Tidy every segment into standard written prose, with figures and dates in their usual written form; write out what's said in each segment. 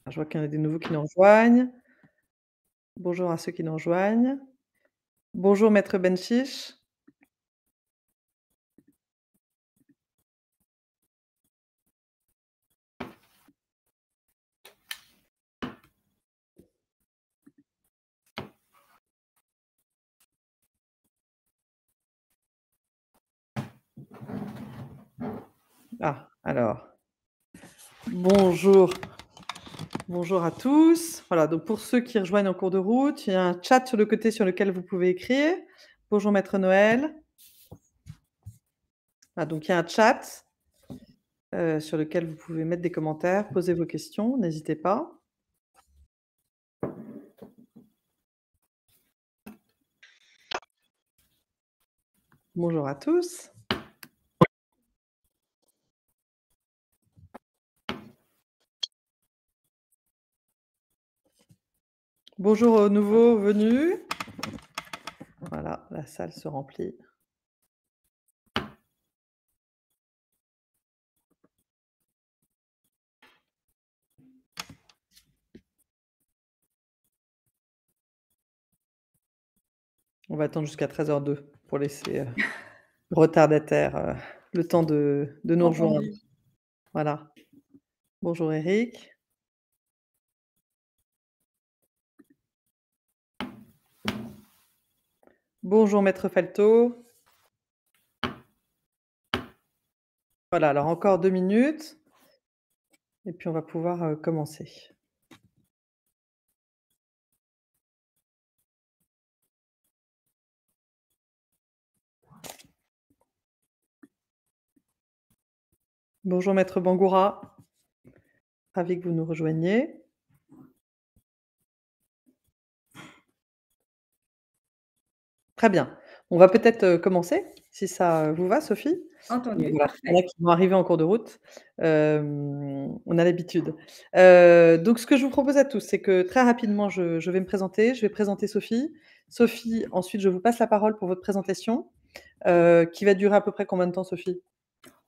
Je vois qu'il y en a des nouveaux qui nous rejoignent. Bonjour à ceux qui nous rejoignent. Bonjour maître Benchiche. Ah, alors, bonjour, bonjour à tous. Voilà, donc pour ceux qui rejoignent en cours de route, il y a un chat sur le côté sur lequel vous pouvez écrire. Bonjour maître Noël. Ah, donc il y a un chat, sur lequel vous pouvez mettre des commentaires, poser vos questions, n'hésitez pas. Bonjour à tous. Bonjour aux nouveaux venus. Voilà, la salle se remplit. On va attendre jusqu'à 13h02 pour laisser, le retardataire, le temps de nous rejoindre. Entendu. Voilà. Bonjour Eric. Bonjour maître Falto. Voilà, alors encore 2 minutes et puis on va pouvoir, commencer. Bonjour maître Bangoura, ravi que vous nous rejoigniez. Très bien. On va peut-être, commencer, si ça, vous va Sophie? Donc Entendu, voilà, il y en a parfait. qui vont arriver en cours de route, on a l'habitude. Donc ce que je vous propose à tous, c'est que très rapidement je vais me présenter, je vais présenter Sophie. Sophie, ensuite je vous passe la parole pour votre présentation, qui va durer à peu près combien de temps Sophie?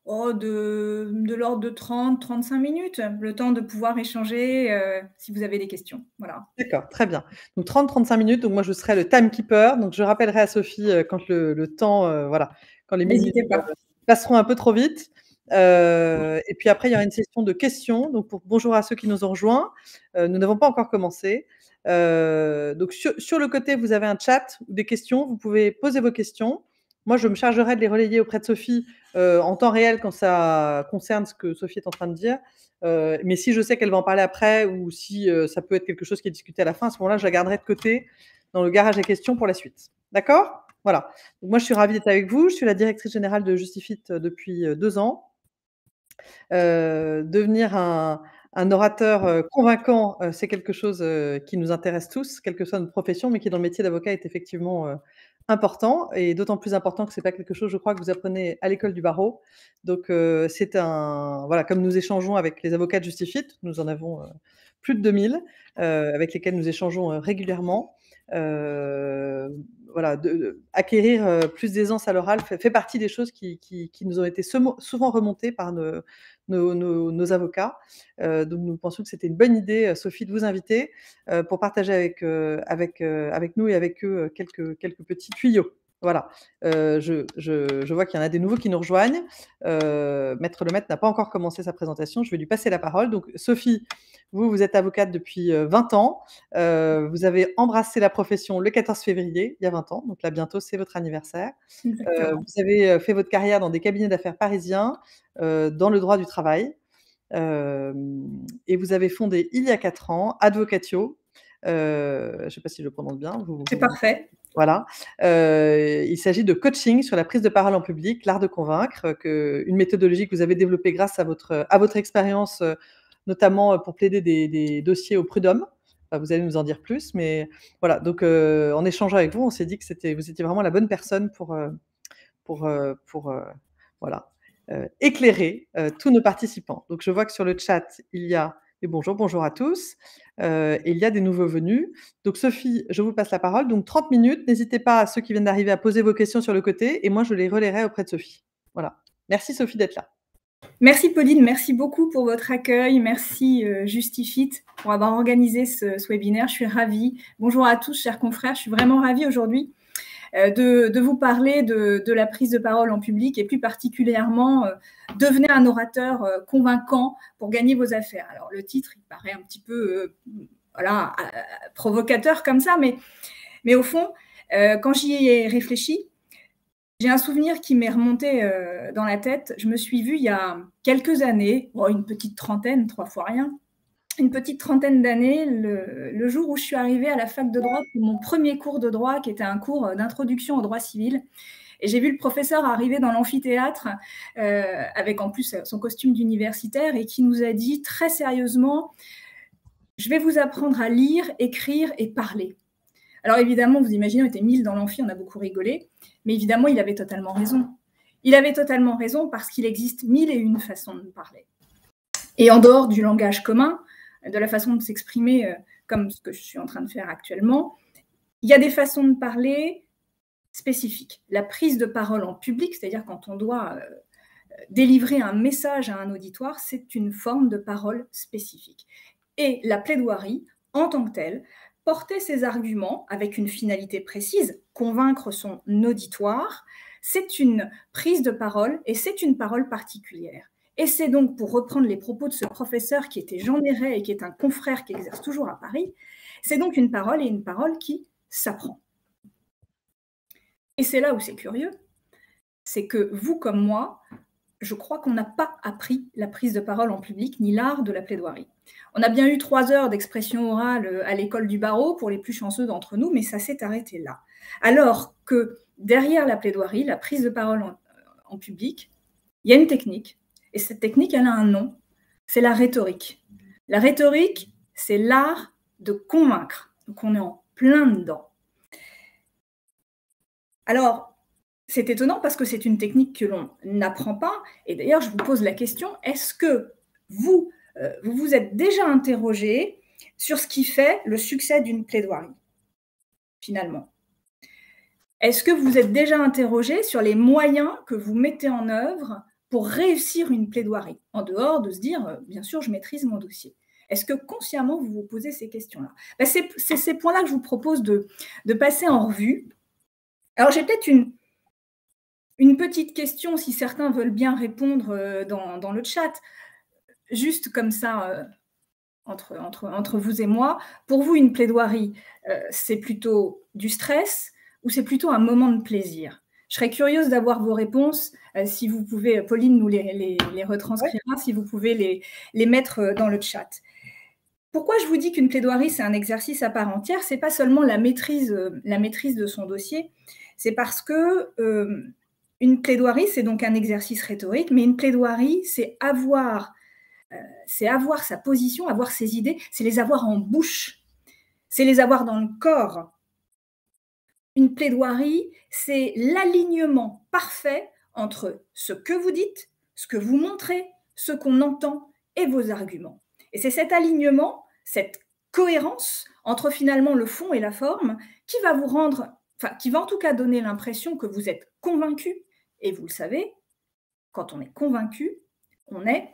Oh, de l'ordre de 30-35 minutes, le temps de pouvoir échanger, si vous avez des questions. Voilà. D'accord, très bien. Donc 30-35 minutes, donc moi je serai le timekeeper, donc je rappellerai à Sophie, quand le temps, voilà, quand les minutes, N'hésitez pas. passeront un peu trop vite. Et puis après il y aura une session de questions, donc pour bonjour à ceux qui nous ont rejoints. Nous n'avons pas encore commencé. Donc sur le côté, vous avez un chat ou des questions, vous pouvez poser vos questions. Moi, je me chargerai de les relayer auprès de Sophie, en temps réel quand ça concerne ce que Sophie est en train de dire. Mais si je sais qu'elle va en parler après ou si, ça peut être quelque chose qui est discuté à la fin, à ce moment-là, je la garderai de côté dans le garage à questions pour la suite. D'accord? Voilà. Donc moi, je suis ravie d'être avec vous. Je suis la directrice générale de Justifit depuis, 2 ans. Devenir un orateur, convaincant, c'est quelque chose, qui nous intéresse tous, quelle que soit notre profession, mais qui dans le métier d'avocat est effectivement, important et d'autant plus important que c'est pas quelque chose, je crois, que vous apprenez à l'école du barreau. Donc, c'est un voilà, comme nous échangeons avec les avocats de Justifit, nous en avons, plus de 2000, avec lesquels nous échangeons, régulièrement. Heu, voilà, acquérir, plus d'aisance à l'oral fait partie des choses qui nous ont été souvent remontées par nos avocats. Donc nous pensions que c'était une bonne idée, Sophie, de vous inviter, pour partager avec nous et avec eux, quelques petits tuyaux. Voilà. Je vois qu'il y en a des nouveaux qui nous rejoignent. Maître Lemaître n'a pas encore commencé sa présentation, je vais lui passer la parole. Donc Sophie, vous êtes avocate depuis, 20 ans. Vous avez embrassé la profession le 14 février, il y a 20 ans, donc là bientôt c'est votre anniversaire. Exactement. Vous avez, fait votre carrière dans des cabinets d'affaires parisiens, dans le droit du travail. Et vous avez fondé il y a 4 ans Advocatio, je ne sais pas si je le prononce bien, C'est parfait. voilà. Il s'agit de coaching sur la prise de parole en public, l'art de convaincre, une méthodologie que vous avez développée grâce à votre expérience, notamment, pour plaider des dossiers au prud'homme. Vous allez nous en dire plus, mais voilà, donc en échangeant avec vous, on s'est dit que vous étiez vraiment la bonne personne pour voilà, éclairer, tous nos participants. Donc je vois que sur le chat, il y a des bonjours, bonjour à tous, et il y a des nouveaux venus. Donc Sophie, je vous passe la parole, donc 30 minutes. N'hésitez pas à ceux qui viennent d'arriver à poser vos questions sur le côté et moi je les relayerai auprès de Sophie. Voilà. Merci Sophie d'être là. Merci Pauline, merci beaucoup pour votre accueil. Merci Justifit pour avoir organisé ce webinaire. Je suis ravie. Bonjour à tous, chers confrères. Je suis vraiment ravie aujourd'hui de vous parler de la prise de parole en public et plus particulièrement devenez un orateur convaincant pour gagner vos affaires. Alors le titre, il paraît un petit peu voilà, provocateur comme ça, mais au fond, quand j'y ai réfléchi, j'ai un souvenir qui m'est remonté dans la tête. Je me suis vue il y a quelques années, une petite trentaine, 3 fois rien, une petite trentaine d'années, le jour où je suis arrivée à la fac de droit pour mon premier cours de droit, qui était un cours d'introduction au droit civil. Et j'ai vu le professeur arriver dans l'amphithéâtre avec en plus son costume d'universitaire et qui nous a dit très sérieusement « Je vais vous apprendre à lire, écrire et parler ». Alors évidemment, vous imaginez, on était 1000 dans l'amphi, on a beaucoup rigolé, mais évidemment, il avait totalement raison. Il avait totalement raison parce qu'il existe 1001 façons de parler. Et en dehors du langage commun, de la façon de s'exprimer comme ce que je suis en train de faire actuellement, il y a des façons de parler spécifiques. La prise de parole en public, c'est-à-dire quand on doit délivrer un message à un auditoire, c'est une forme de parole spécifique. Et la plaidoirie, en tant que telle, porter ses arguments avec une finalité précise, convaincre son auditoire, c'est une prise de parole et c'est une parole particulière. Et c'est donc, pour reprendre les propos de ce professeur qui était Jean Néret et qui est un confrère qui exerce toujours à Paris, c'est donc une parole et une parole qui s'apprend. Et c'est là où c'est curieux, c'est que vous comme moi, je crois qu'on n'a pas appris la prise de parole en public ni l'art de la plaidoirie. On a bien eu 3 heures d'expression orale à l'école du barreau pour les plus chanceux d'entre nous, mais ça s'est arrêté là. Alors que derrière la plaidoirie, la prise de parole en public, il y a une technique. Et cette technique, elle a un nom, c'est la rhétorique. La rhétorique, c'est l'art de convaincre. Donc on est en plein dedans. Alors, c'est étonnant parce que c'est une technique que l'on n'apprend pas. Et d'ailleurs, je vous pose la question, est-ce que vous vous êtes déjà interrogé sur ce qui fait le succès d'une plaidoirie, finalement? Est-ce que vous êtes déjà interrogé sur les moyens que vous mettez en œuvre pour réussir une plaidoirie, en dehors de se dire, bien sûr, je maîtrise mon dossier? Est-ce que consciemment, vous vous posez ces questions-là? C'est ces points-là que je vous propose de passer en revue. Alors, j'ai peut-être une petite question, si certains veulent bien répondre dans le chat, juste comme ça, entre vous et moi. Pour vous, une plaidoirie, c'est plutôt du stress ou c'est plutôt un moment de plaisir? Je serais curieuse d'avoir vos réponses, si vous pouvez, Pauline nous les retranscrira, si vous pouvez les mettre dans le chat. Pourquoi je vous dis qu'une plaidoirie, c'est un exercice à part entière? C'est pas seulement la maîtrise de son dossier, c'est parce que une plaidoirie, c'est donc un exercice rhétorique, mais une plaidoirie, c'est avoir sa position, avoir ses idées, c'est les avoir en bouche, c'est les avoir dans le corps. Une plaidoirie, c'est l'alignement parfait entre ce que vous dites, ce que vous montrez, ce qu'on entend et vos arguments. Et c'est cet alignement, cette cohérence entre finalement le fond et la forme qui va vous rendre, qui va en tout cas donner l'impression que vous êtes convaincu. Et vous le savez, quand on est convaincu, on est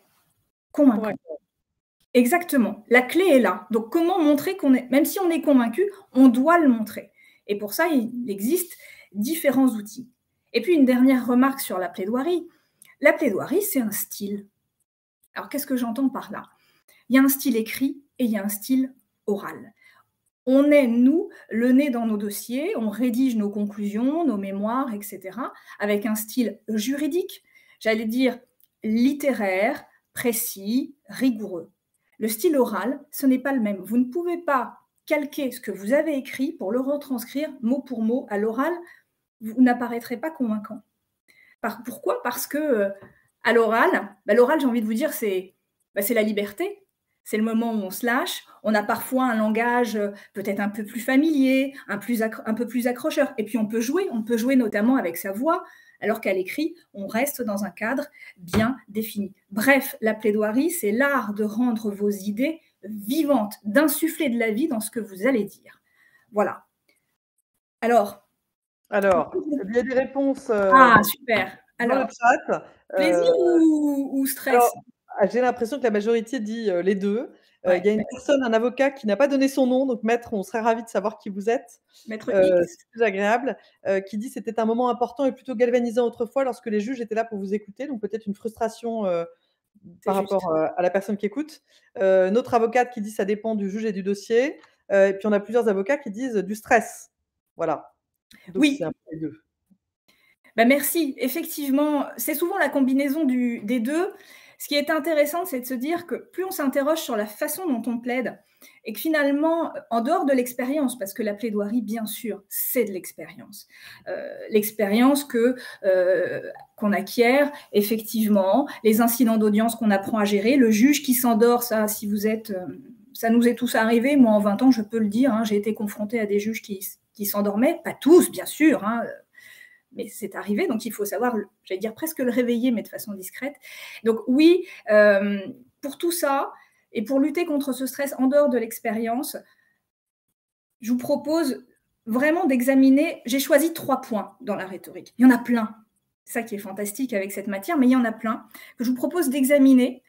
convaincant. Ouais. Exactement. La clé est là. Donc, comment montrer qu'on est, même si on est convaincu, on doit le montrer. Et pour ça, il existe différents outils. Et puis, une dernière remarque sur la plaidoirie. La plaidoirie, c'est un style. Alors, qu'est-ce que j'entends par là? Il y a un style écrit et il y a un style oral. On est, nous, le nez dans nos dossiers, on rédige nos conclusions, nos mémoires, etc., avec un style juridique, j'allais dire littéraire, précis, rigoureux. Le style oral, ce n'est pas le même. Vous ne pouvez pas calquer ce que vous avez écrit pour le retranscrire mot pour mot à l'oral, vous n'apparaîtrez pas convaincant. Pourquoi? Parce que à l'oral, j'ai envie de vous dire, c'est la liberté. C'est le moment où on se lâche, on a parfois un langage peut-être un peu plus familier, un peu plus accrocheur. Et puis on peut jouer notamment avec sa voix, alors qu'à l'écrit, on reste dans un cadre bien défini. Bref, la plaidoirie, c'est l'art de rendre vos idées vivantes, d'insuffler de la vie dans ce que vous allez dire. Voilà. Alors, il y a des réponses. Ah, super. dans le Alors, chat. plaisir Heu, ou alors, stress? j'ai l'impression que la majorité dit, les 2. Il Ouais, y a une personne, un avocat qui n'a pas donné son nom, donc maître, on serait ravis de savoir qui vous êtes. maître X, C'est plus agréable, qui dit: «C'était un moment important et plutôt galvanisant autrefois lorsque les juges étaient là pour vous écouter», donc peut-être une frustration, c'est par juste. rapport, à la personne qui écoute. Une autre avocate qui dit: «Ça dépend du juge et du dossier», et puis on a plusieurs avocats qui disent: «Du stress». Voilà, donc c'est un Oui, peu les 2. bah, merci. Effectivement, c'est souvent la combinaison des 2. Ce qui est intéressant, c'est de se dire que plus on s'interroge sur la façon dont on plaide et que finalement, en dehors de l'expérience, parce que la plaidoirie, bien sûr, c'est de l'expérience. L'expérience qu'on acquiert, effectivement, les incidents d'audience qu'on apprend à gérer, le juge qui s'endort, ça, si vous êtes, ça nous est tous arrivé. Moi, en 20 ans, je peux le dire, hein, j'ai été confrontée à des juges qui s'endormaient, pas tous, bien sûr, hein, mais c'est arrivé, donc il faut savoir, j'allais dire presque le réveiller, mais de façon discrète. Donc oui, pour tout ça, et pour lutter contre ce stress en dehors de l'expérience, je vous propose vraiment d'examiner, j'ai choisi 3 points dans la rhétorique. Il y en a plein. C'est ça qui est fantastique avec cette matière, mais il y en a plein que je vous propose d'examiner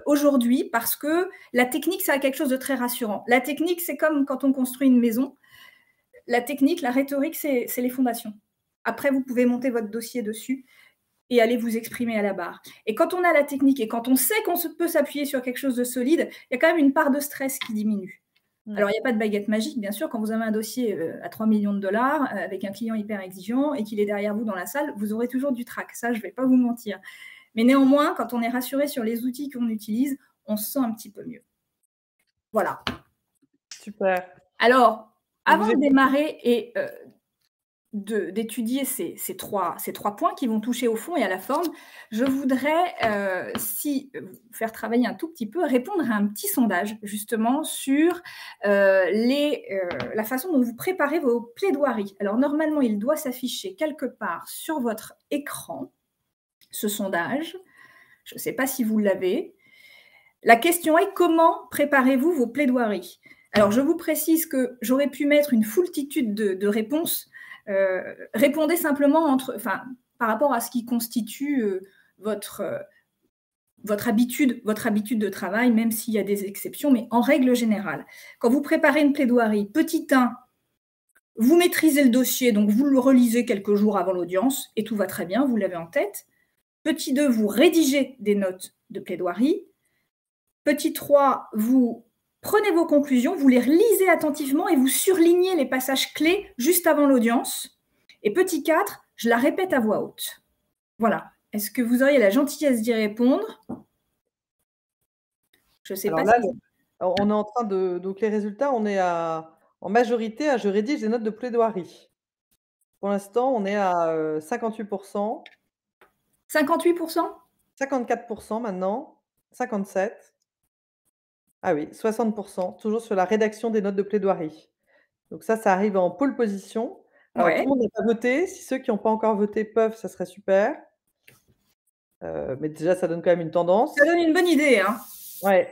aujourd'hui parce que la technique, ça a quelque chose de très rassurant. La technique, c'est comme quand on construit une maison. La technique, la rhétorique, c'est les fondations. Après, vous pouvez monter votre dossier dessus et aller vous exprimer à la barre. Et quand on a la technique et quand on sait qu'on peut s'appuyer sur quelque chose de solide, il y a quand même une part de stress qui diminue. Mmh. Alors, il n'y a pas de baguette magique, bien sûr. Quand vous avez un dossier à 3 millions de dollars avec un client hyper exigeant et qu'il est derrière vous dans la salle, vous aurez toujours du trac. Ça, je ne vais pas vous mentir. Mais néanmoins, quand on est rassuré sur les outils qu'on utilise, on se sent un petit peu mieux. Voilà. Super. Alors, On avant vous de écoute. démarrer et d'étudier ces 3 points qui vont toucher au fond et à la forme, je voudrais, vous faire travailler un tout petit peu, répondre à un petit sondage justement sur, la façon dont vous préparez vos plaidoiries. Alors normalement, il doit s'afficher quelque part sur votre écran, ce sondage. Je ne sais pas si vous l'avez. La question est: comment préparez-vous vos plaidoiries? Alors, je vous précise que j'aurais pu mettre une foultitude de réponses. Répondez simplement par rapport à ce qui constitue votre, euh, votre habitude de travail, même s'il y a des exceptions, mais en règle générale. Quand vous préparez une plaidoirie, petit 1, vous maîtrisez le dossier, donc vous le relisez quelques jours avant l'audience, et tout va très bien, vous l'avez en tête. Petit 2, vous rédigez des notes de plaidoirie. Petit 3, vous prenez vos conclusions, vous les relisez attentivement et vous surlignez les passages clés juste avant l'audience. Et petit 4, je la répète à voix haute. Voilà. Est-ce que vous auriez la gentillesse d'y répondre? Je ne sais Alors pas là, si... on est en train de donc les résultats, on est en majorité à: «Je rédige des notes de plaidoirie». Pour l'instant, on est à, 58%, 58%? 54% maintenant, 57. Ah oui, 60%, toujours sur la rédaction des notes de plaidoirie. Donc ça arrive en pole position. Alors tout Ouais. le monde n'a pas voté. Si ceux qui n'ont pas encore voté peuvent, ça serait super. Mais déjà, ça donne quand même une Ça tendance. donne une bonne idée, hein. Ouais,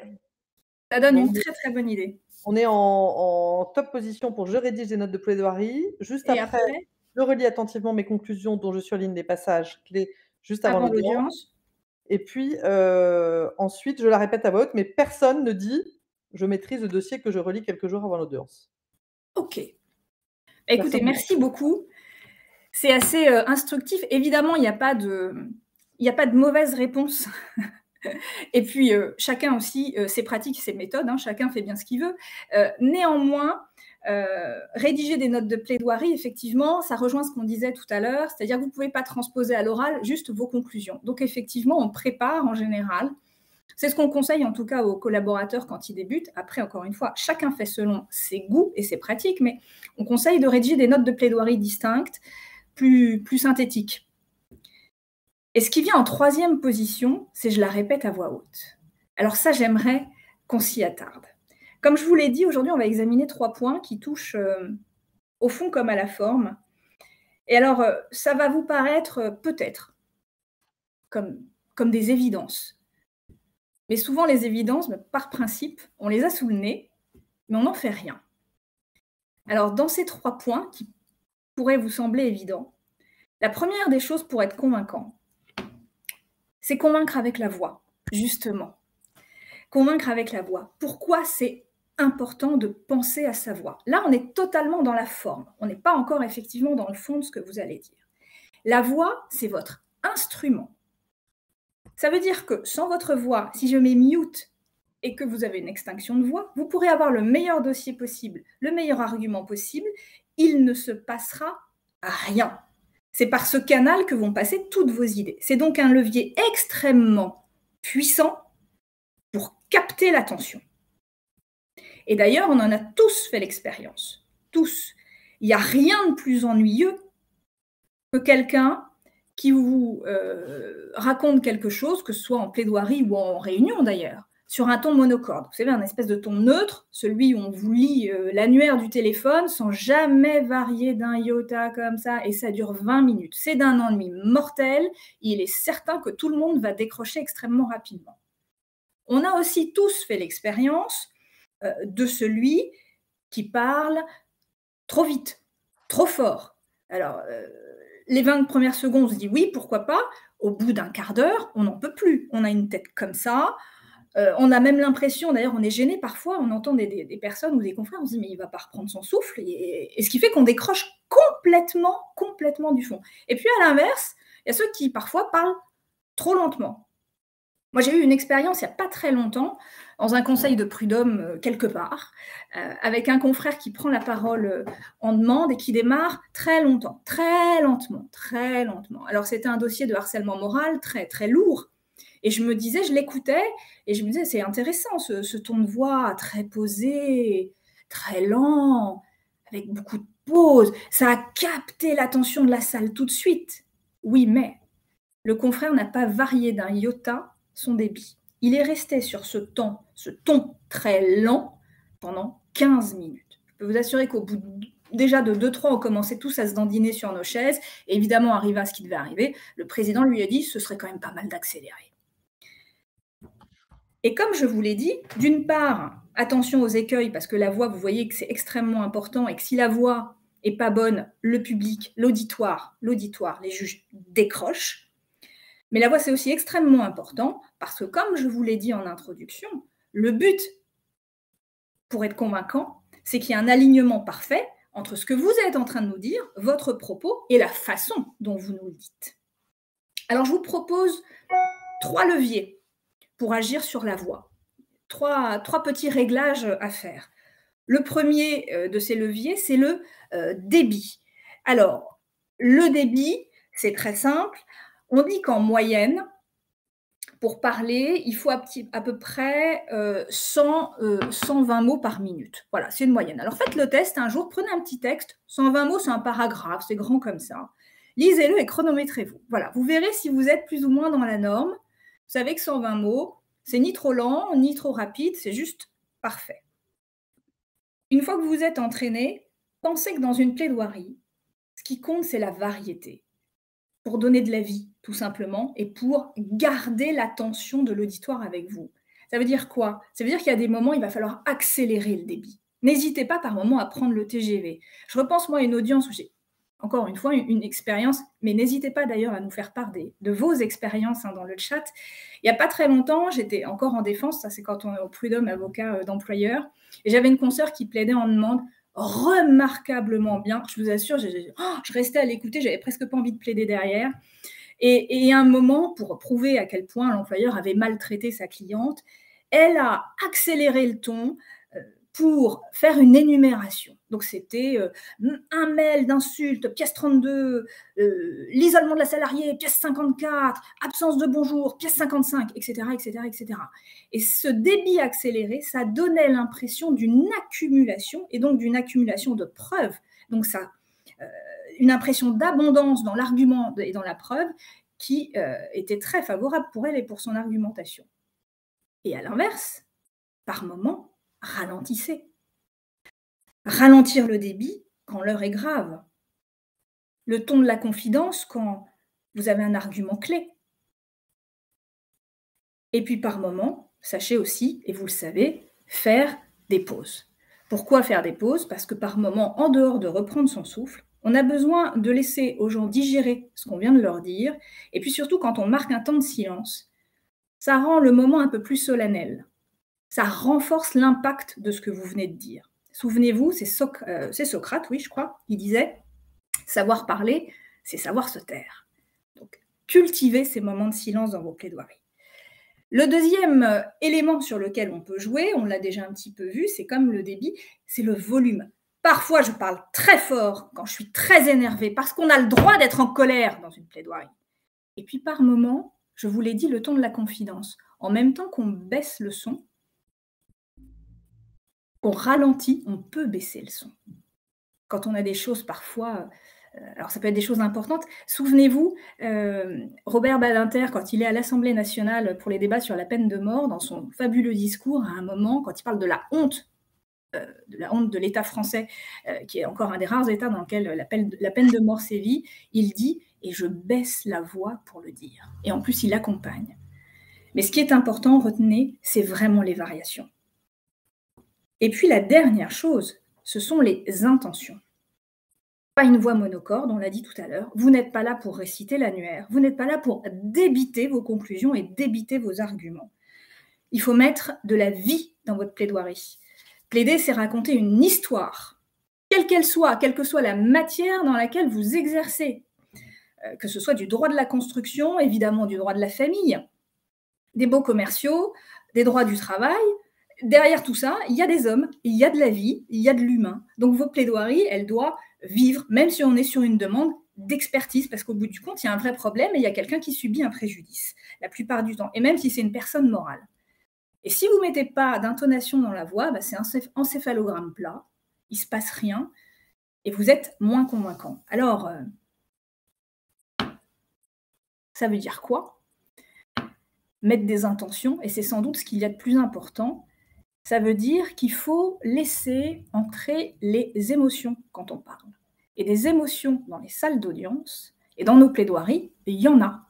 Ça donne donc une très, très bonne idée. on est en top position pour «Je rédige des notes de plaidoirie». Juste Et après, après, je relis attentivement mes conclusions dont je surligne les passages clés juste avant avant l'audience l'audience? et puis, ensuite je la répète à voix haute, mais personne ne dit: «Je maîtrise le dossier que je relis quelques jours avant l'audience». OK. Écoutez, Personne ne merci beaucoup. C'est assez instructif. Évidemment, il y a pas de mauvaise réponse. Et puis, chacun aussi, ses pratiques, ses méthodes, hein, chacun fait bien ce qu'il veut. Néanmoins, rédiger des notes de plaidoirie, effectivement, ça rejoint ce qu'on disait tout à l'heure, c'est-à-dire que vous ne pouvez pas transposer à l'oral juste vos conclusions. Donc effectivement, on prépare en général. C'est ce qu'on conseille en tout cas aux collaborateurs quand ils débutent. Après, encore une fois, chacun fait selon ses goûts et ses pratiques, mais on conseille de rédiger des notes de plaidoirie distinctes, plus synthétiques. Et ce qui vient en troisième position, c'est je la répète à voix haute. Alors ça, j'aimerais qu'on s'y attarde. Comme je vous l'ai dit, aujourd'hui, on va examiner 3 points qui touchent au fond comme à la forme. Et alors, ça va vous paraître peut-être comme, comme des évidences. Mais souvent, les évidences, par principe, on les a sous le nez, mais on n'en fait rien. Alors, dans ces 3 points qui pourraient vous sembler évidents, la première des choses pour être convaincant, c'est convaincre avec la voix, justement. Convaincre avec la voix. Pourquoi c'est important de penser à sa voix? Là, on est totalement dans la forme. On n'est pas encore effectivement dans le fond de ce que vous allez dire. La voix, c'est votre instrument. Ça veut dire que sans votre voix, si je mets mute et que vous avez une extinction de voix, vous pourrez avoir le meilleur dossier possible, le meilleur argument possible, il ne se passera rien. C'est par ce canal que vont passer toutes vos idées. C'est donc un levier extrêmement puissant pour capter l'attention. Et d'ailleurs, on en a tous fait l'expérience. Tous. Il n'y a rien de plus ennuyeux que quelqu'un qui vous raconte quelque chose, que ce soit en plaidoirie ou en réunion d'ailleurs, sur un ton monocorde. Vous savez, un espèce de ton neutre, celui où on vous lit l'annuaire du téléphone sans jamais varier d'un iota comme ça, et ça dure 20 minutes. C'est d'un ennui mortel. Il est certain que tout le monde va décrocher extrêmement rapidement. On a aussi tous fait l'expérience de celui qui parle trop vite, trop fort. Alors, les 20 premières secondes, on se dit oui, pourquoi pas. Au bout d'un quart d'heure, on n'en peut plus. On a une tête comme ça. On a même l'impression, d'ailleurs, on est gêné parfois, on entend des personnes ou des confrères, on se dit mais il ne va pas reprendre son souffle. Et ce qui fait qu'on décroche complètement du fond. Et puis à l'inverse, il y a ceux qui parfois parlent trop lentement. Moi, j'ai eu une expérience il n'y a pas très longtemps, dans un conseil de prud'homme quelque part, avec un confrère qui prend la parole en demande et qui démarre très longtemps, très lentement. Alors, c'était un dossier de harcèlement moral très lourd. Et je me disais, je l'écoutais, et je me disais, c'est intéressant, ce ton de voix très posé, très lent, avec beaucoup de pauses. Ça a capté l'attention de la salle tout de suite. Oui, mais le confrère n'a pas varié d'un iota son débit. Il est resté sur ce ton très lent pendant 15 minutes. Je peux vous assurer qu'au bout déjà de 2-3, on commençait tous à se dandiner sur nos chaises. Et évidemment, arriva ce qui devait arriver. Le président lui a dit, ce serait quand même pas mal d'accélérer. Et comme je vous l'ai dit, d'une part, attention aux écueils, parce que la voix, vous voyez que c'est extrêmement important, et que si la voix est pas bonne, le public, l'auditoire, les juges décrochent. Mais la voix, c'est aussi extrêmement important parce que, comme je vous l'ai dit en introduction, le but, pour être convaincant, c'est qu'il y ait un alignement parfait entre ce que vous êtes en train de nous dire, votre propos, et la façon dont vous nous le dites. Alors, je vous propose 3 leviers pour agir sur la voix. 3 petits réglages à faire. Le premier de ces leviers, c'est le débit. Alors, le débit, c'est très simple. On dit qu'en moyenne, pour parler, il faut à peu près 120 mots par minute. Voilà, c'est une moyenne. Alors faites le test un jour, prenez un petit texte, 120 mots, c'est un paragraphe, c'est grand comme ça. Lisez-le et chronométrez-vous. Voilà, vous verrez si vous êtes plus ou moins dans la norme. Vous savez que 120 mots, c'est ni trop lent, ni trop rapide, c'est juste parfait. Une fois que vous êtes entraîné, pensez que dans une plaidoirie, ce qui compte, c'est la variété. Pour donner de la vie, tout simplement, et pour garder l'attention de l'auditoire avec vous. Ça veut dire quoi? Ça veut dire qu'il y a des moments, il va falloir accélérer le débit. N'hésitez pas par moment à prendre le TGV. Je repense moi à une audience où j'ai, encore une fois, une expérience, mais n'hésitez pas d'ailleurs à nous faire part de vos expériences dans le chat. Il n'y a pas très longtemps, j'étais encore en défense, ça c'est quand on est au prud'homme avocat d'employeur, et j'avais une consoeur qui plaidait en demande remarquablement bien. Je vous assure, je restais à l'écouter, j'avais presque pas envie de plaider derrière. Et à un moment, pour prouver à quel point l'employeur avait maltraité sa cliente, elle a accéléré le ton pour faire une énumération. Donc c'était un mail d'insulte, pièce 32, l'isolement de la salariée, pièce 54, absence de bonjour, pièce 55, etc., etc., etc. Et ce débit accéléré, ça donnait l'impression d'une accumulation, et donc d'une accumulation de preuves. Donc ça, une impression d'abondance dans l'argument et dans la preuve qui était très favorable pour elle et pour son argumentation. Et à l'inverse, par moment, ralentissez. Ralentir le débit quand l'heure est grave. Le ton de la confidence quand vous avez un argument clé. Et puis par moment, sachez aussi, et vous le savez, faire des pauses. Pourquoi faire des pauses? Parce que par moment, en dehors de reprendre son souffle, On a besoin de laisser aux gens digérer ce qu'on vient de leur dire. Et puis surtout, quand on marque un temps de silence, ça rend le moment un peu plus solennel. Ça renforce l'impact de ce que vous venez de dire. Souvenez-vous, c'est Socrate, oui, je crois, qui disait « savoir parler, c'est savoir se taire ». Donc, cultivez ces moments de silence dans vos plaidoiries. Le deuxième élément sur lequel on peut jouer, on l'a déjà un petit peu vu, c'est comme le débit, c'est le volume. Parfois, je parle très fort quand je suis très énervée, parce qu'on a le droit d'être en colère dans une plaidoirie. Et puis par moment, je vous l'ai dit, le ton de la confidence. En même temps qu'on baisse le son, on ralentit, on peut baisser le son. Quand on a des choses parfois, alors ça peut être des choses importantes. Souvenez-vous, Robert Badinter, quand il est à l'Assemblée nationale pour les débats sur la peine de mort, dans son fabuleux discours, à un moment, quand il parle de la honte de l'État français, qui est encore un des rares États dans lequel la peine de mort sévit, il dit « et je baisse la voix pour le dire ». Et en plus, il accompagne. Mais ce qui est important, retenez, c'est vraiment les variations. Et puis la dernière chose, ce sont les intentions. Pas une voix monocorde, on l'a dit tout à l'heure. Vous n'êtes pas là pour réciter l'annuaire, vous n'êtes pas là pour débiter vos conclusions et débiter vos arguments. Il faut mettre de la vie dans votre plaidoirie. Plaider, c'est raconter une histoire, quelle qu'elle soit, quelle que soit la matière dans laquelle vous exercez, que ce soit du droit de la construction, évidemment du droit de la famille, des baux commerciaux, des droits du travail. Derrière tout ça, il y a des hommes, il y a de la vie, il y a de l'humain. Donc vos plaidoiries, elles doivent vivre, même si on est sur une demande d'expertise, parce qu'au bout du compte, il y a un vrai problème et il y a quelqu'un qui subit un préjudice, la plupart du temps, et même si c'est une personne morale. Et si vous ne mettez pas d'intonation dans la voix, c'est un encéphalogramme plat, il ne se passe rien, et vous êtes moins convaincant. Alors, ça veut dire quoi? Mettre des intentions, et c'est sans doute ce qu'il y a de plus important, ça veut dire qu'il faut laisser entrer les émotions quand on parle. Et des émotions dans les salles d'audience, et dans nos plaidoiries, il y en a.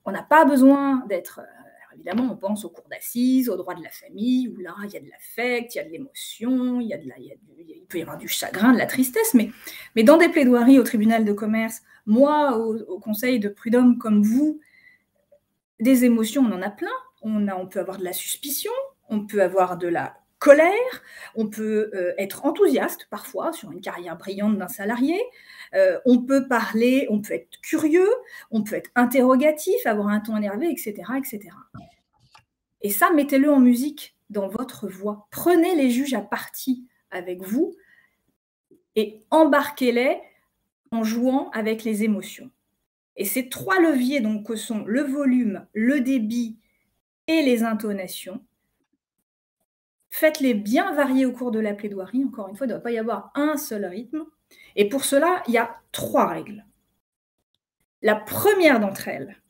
On n'a pas besoin d'être... Évidemment, on pense aux cours d'assises, aux droits de la famille, où là, il y a de l'affect, il y a de l'émotion, il peut y avoir du chagrin, de la tristesse, mais dans des plaidoiries au tribunal de commerce, moi, au conseil de prud'homme comme vous, des émotions, on en a plein. On peut avoir de la suspicion, on peut avoir de la colère, on peut être enthousiaste parfois sur une carrière brillante d'un salarié, on peut parler, on peut être curieux, on peut être interrogatif, avoir un ton énervé, etc., etc. Et ça, mettez-le en musique dans votre voix. Prenez les juges à partie avec vous et embarquez-les en jouant avec les émotions. Et ces trois leviers, donc, que sont le volume, le débit et les intonations, faites-les bien varier au cours de la plaidoirie. Encore une fois, il ne doit pas y avoir un seul rythme. Et pour cela, il y a 3 règles. La première d'entre elles,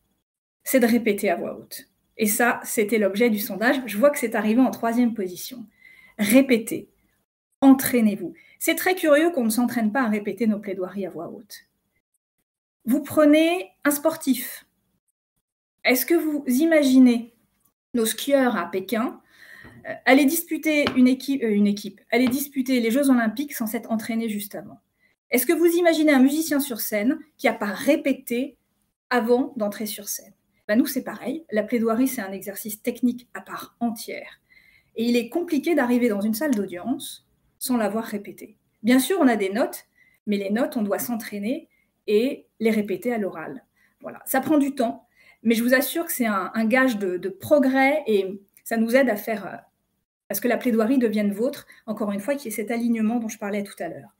c'est de répéter à voix haute. Et ça, c'était l'objet du sondage. Je vois que c'est arrivé en 3e position. Répétez, entraînez-vous. C'est très curieux qu'on ne s'entraîne pas à répéter nos plaidoiries à voix haute. Vous prenez un sportif. Est-ce que vous imaginez nos skieurs à Pékin aller disputer aller disputer les Jeux Olympiques sans s'être entraîné juste avant? Est-ce que vous imaginez un musicien sur scène qui n'a pas répété avant d'entrer sur scène? Nous, c'est pareil. La plaidoirie, c'est un exercice technique à part entière. Et il est compliqué d'arriver dans une salle d'audience sans l'avoir répété. Bien sûr, on a des notes, mais les notes, on doit s'entraîner et les répéter à l'oral. Voilà. Ça prend du temps, mais je vous assure que c'est un gage de progrès et ça nous aide à faire à ce que la plaidoirie devienne vôtre, encore une fois, qui est cet alignement dont je parlais tout à l'heure.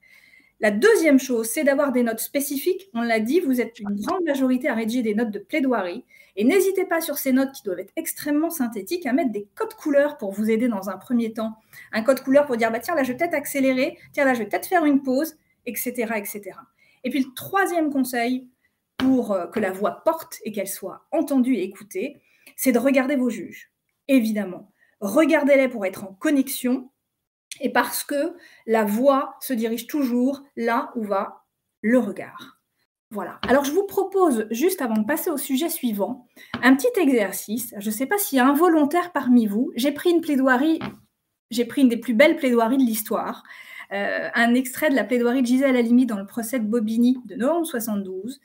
La deuxième chose, c'est d'avoir des notes spécifiques. On l'a dit, vous êtes une grande majorité à rédiger des notes de plaidoirie. Et n'hésitez pas sur ces notes qui doivent être extrêmement synthétiques à mettre des codes couleurs pour vous aider dans un premier temps. Un code couleur pour dire, tiens, là, je vais peut-être accélérer, tiens, là, je vais peut-être faire une pause, etc., etc. Et puis, le 3e conseil pour que la voix porte et qu'elle soit entendue et écoutée, c'est de regarder vos juges, évidemment. Regardez-les pour être en connexion et parce que la voix se dirige toujours là où va le regard. Voilà. Alors, je vous propose, juste avant de passer au sujet suivant, un petit exercice. Je ne sais pas s'il y a un volontaire parmi vous. J'ai pris une des plus belles plaidoiries de l'histoire. un extrait de la plaidoirie de Gisèle Halimi dans le procès de Bobigny de novembre 72.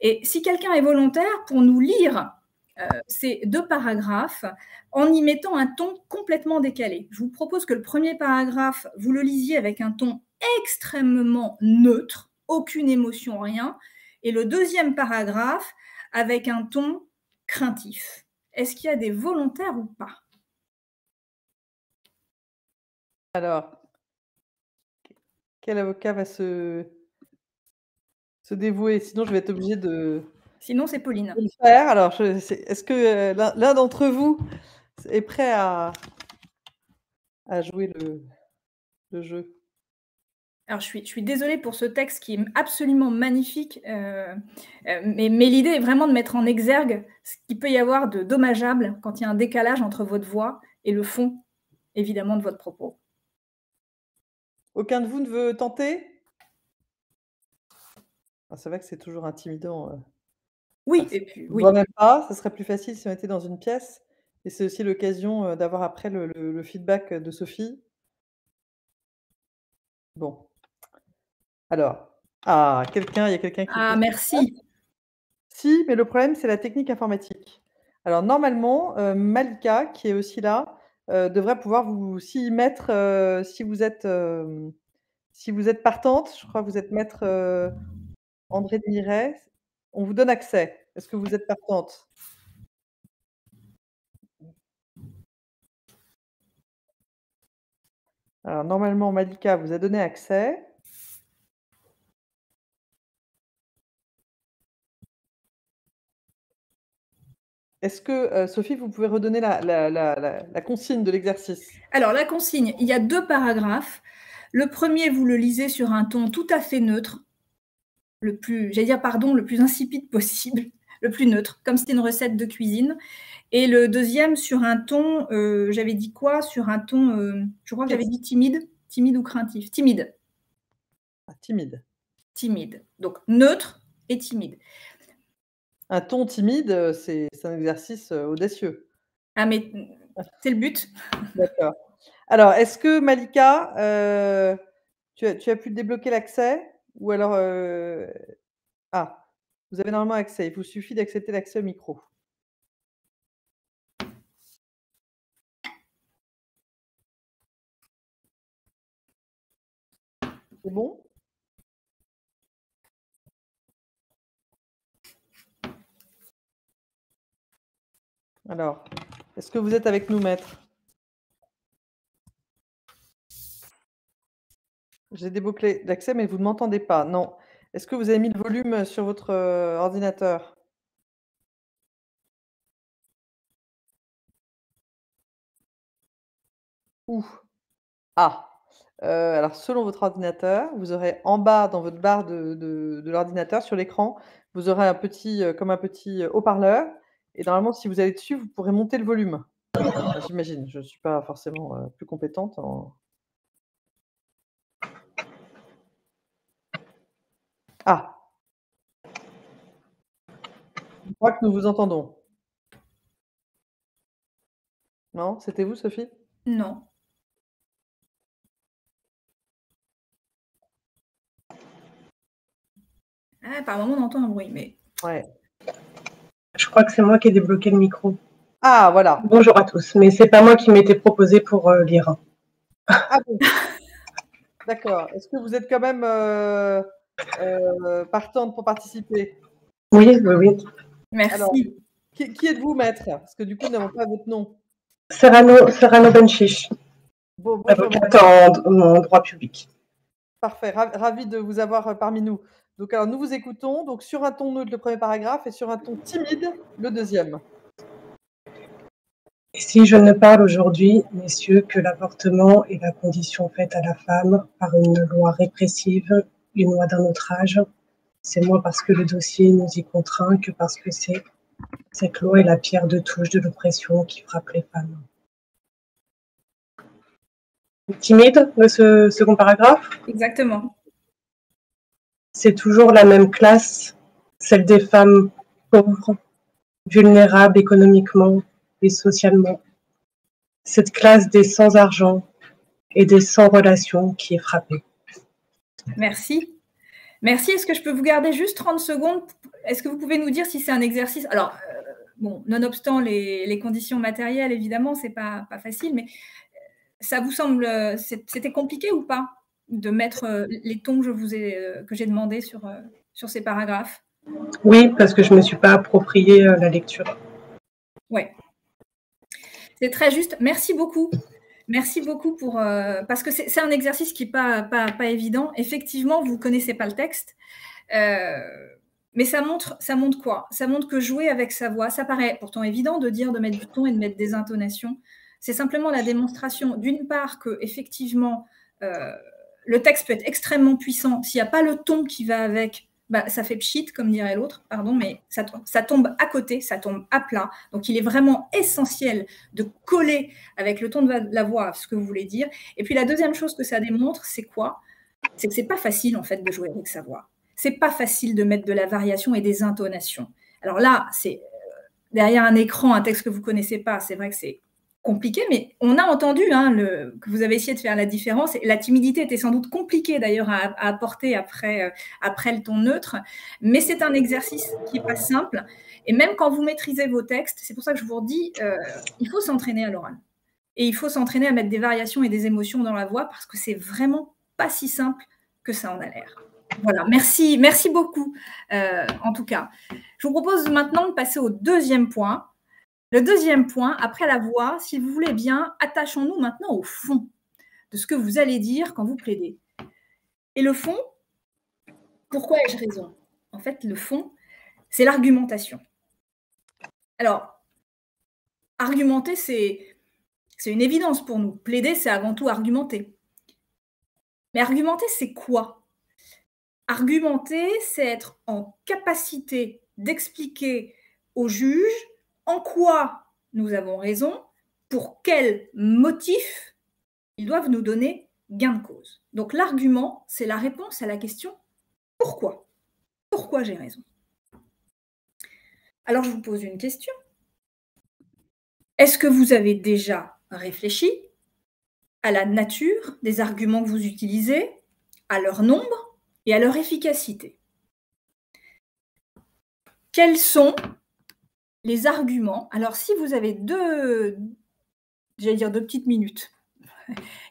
Et si quelqu'un est volontaire pour nous lire ces 2 paragraphes en y mettant un ton complètement décalé. Je vous propose que le premier paragraphe, vous le lisiez avec un ton extrêmement neutre, aucune émotion, rien, et le deuxième paragraphe avec un ton craintif. Est-ce qu'il y a des volontaires ou pas? Alors, quel avocat va se dévouer? Sinon, je vais être obligée de Sinon, c'est Pauline. le faire. Alors, est-ce que l'un d'entre vous est prêt à jouer le jeu? Alors, je suis désolée pour ce texte qui est absolument magnifique, mais l'idée est vraiment de mettre en exergue ce qu'il peut y avoir de dommageable quand il y a un décalage entre votre voix et le fond, évidemment, de votre propos. Aucun de vous ne veut tenter? Ah, c'est vrai que c'est toujours intimidant, Oui, parce et qu'on puis ne oui. voit même pas. Ça serait plus facile si on était dans une pièce et c'est aussi l'occasion, d'avoir après le feedback, de Sophie. Bon, alors, il y a quelqu'un qui Ah, pousse. merci. Si, mais le problème, c'est la technique informatique. Alors normalement, Malika, qui est aussi là, devrait pouvoir vous s'y mettre, si vous êtes partante. Je crois que vous êtes maître, André de Miret. On vous donne accès. Est-ce que vous êtes partante? Alors normalement, Malika vous a donné accès. Est-ce que, Sophie, vous pouvez redonner la consigne de l'exercice? Alors, la consigne, il y a 2 paragraphes. Le premier, vous le lisez sur un ton tout à fait neutre, le plus insipide possible, le plus neutre, comme si c'était une recette de cuisine. Et le deuxième sur un ton, j'avais dit quoi? Sur un ton, je crois que j'avais dit timide? Timide ou craintif? Timide. Ah, timide. Timide. Donc neutre et timide. Un ton timide, c'est un exercice, audacieux. Ah mais c'est le but. D'accord. Alors, est-ce que Malika, tu as pu débloquer l'accès? Ou alors, ah, vous avez normalement accès. Il vous suffit d'accepter l'accès au micro. C'est bon? Alors, est-ce que vous êtes avec nous, maître? J'ai débloqué l'accès, mais vous ne m'entendez pas. Non. Est-ce que vous avez mis le volume, sur votre, ordinateur? Où? Ah! Alors selon votre ordinateur, vous aurez en bas dans votre barre de l'ordinateur, sur l'écran, vous aurez un petit, comme un petit, haut-parleur et normalement si vous allez dessus, vous pourrez monter le volume. Enfin, j'imagine, je ne suis pas forcément, plus compétente en ah! Je crois que nous vous entendons. Non? C'était vous, Sophie? Non. Ah, par moment, on entend un bruit, mais Ouais. Je crois que c'est moi qui ai débloqué le micro. Ah voilà! Bonjour à tous, mais c'est pas moi qui m'étais proposé pour lire. Ah bon! D'accord. Est-ce que vous êtes quand même, partante pour participer? Oui, oui, oui. Alors, merci. qui êtes-vous, maître? Parce que du coup, nous n'avons pas votre nom. Serrano Benchiche, Bonjour, avocate en droit public. parfait, ravi de vous avoir, parmi nous. Donc alors nous vous écoutons, donc sur un ton neutre le premier paragraphe et sur un ton timide le deuxième. Et si je ne parle aujourd'hui, messieurs, que l'avortement est la condition faite à la femme par une loi répressive, une loi d'un autre âge, c'est moins parce que le dossier nous y contraint que parce que cette loi est la pierre de touche de l'oppression qui frappe les femmes. Timide, ce second paragraphe? Exactement. C'est toujours la même classe, celle des femmes pauvres, vulnérables économiquement et socialement. Cette classe des sans argent, et des sans relation qui est frappé. Merci. Merci. Est-ce que je peux vous garder juste 30 secondes? Est-ce que vous pouvez nous dire si c'est un exercice? Alors, bon, nonobstant les conditions matérielles, évidemment, c'est pas facile, mais ça vous semble, c'était compliqué ou pas de mettre les tons que j'ai demandé sur ces paragraphes? Oui, parce que je ne me suis pas approprié la lecture. Oui. C'est très juste. Merci beaucoup. Merci beaucoup parce que c'est un exercice qui n'est pas évident. Effectivement, vous ne connaissez pas le texte, mais ça montre quoi? Ça montre que jouer avec sa voix, ça paraît pourtant évident de dire, de mettre du ton et de mettre des intonations. C'est simplement la démonstration, d'une part, que effectivement, le texte peut être extrêmement puissant. S'il n'y a pas le ton qui va avec, ça fait pchit, comme dirait l'autre, pardon, mais ça tombe à côté, ça tombe à plat. Donc, il est vraiment essentiel de coller avec le ton de la voix ce que vous voulez dire. Et puis, la deuxième chose que ça démontre, c'est quoi? C'est que c'est pas facile, en fait, de jouer avec sa voix. C'est pas facile de mettre de la variation et des intonations. Alors là, c'est derrière un écran, un texte que vous connaissez pas, c'est vrai que c'est compliqué, mais on a entendu que vous avez essayé de faire la différence. La timidité était sans doute compliquée d'ailleurs à apporter après le ton neutre, mais c'est un exercice qui n'est pas simple. Et même quand vous maîtrisez vos textes, c'est pour ça que je vous redis, il faut s'entraîner à l'oral. Et il faut s'entraîner à mettre des variations et des émotions dans la voix parce que c'est vraiment pas si simple que ça en a l'air. Voilà, merci beaucoup en tout cas. Je vous propose maintenant de passer au deuxième point. Le deuxième point, après la voix, si vous voulez bien, attachons-nous maintenant au fond de ce que vous allez dire quand vous plaidez. Et le fond, pourquoi ai-je raison? En fait, le fond, c'est l'argumentation. Alors, argumenter, c'est une évidence pour nous. Plaider, c'est avant tout argumenter. Mais argumenter, c'est quoi? Argumenter, c'est être en capacité d'expliquer au juge en quoi nous avons raison, pour quels motifs ils doivent nous donner gain de cause. Donc l'argument, c'est la réponse à la question « Pourquoi ?» Pourquoi j'ai raison? Alors je vous pose une question. Est-ce que vous avez déjà réfléchi à la nature des arguments que vous utilisez, à leur nombre et à leur efficacité? Quels sont les arguments? Alors si vous avez deux petites minutes,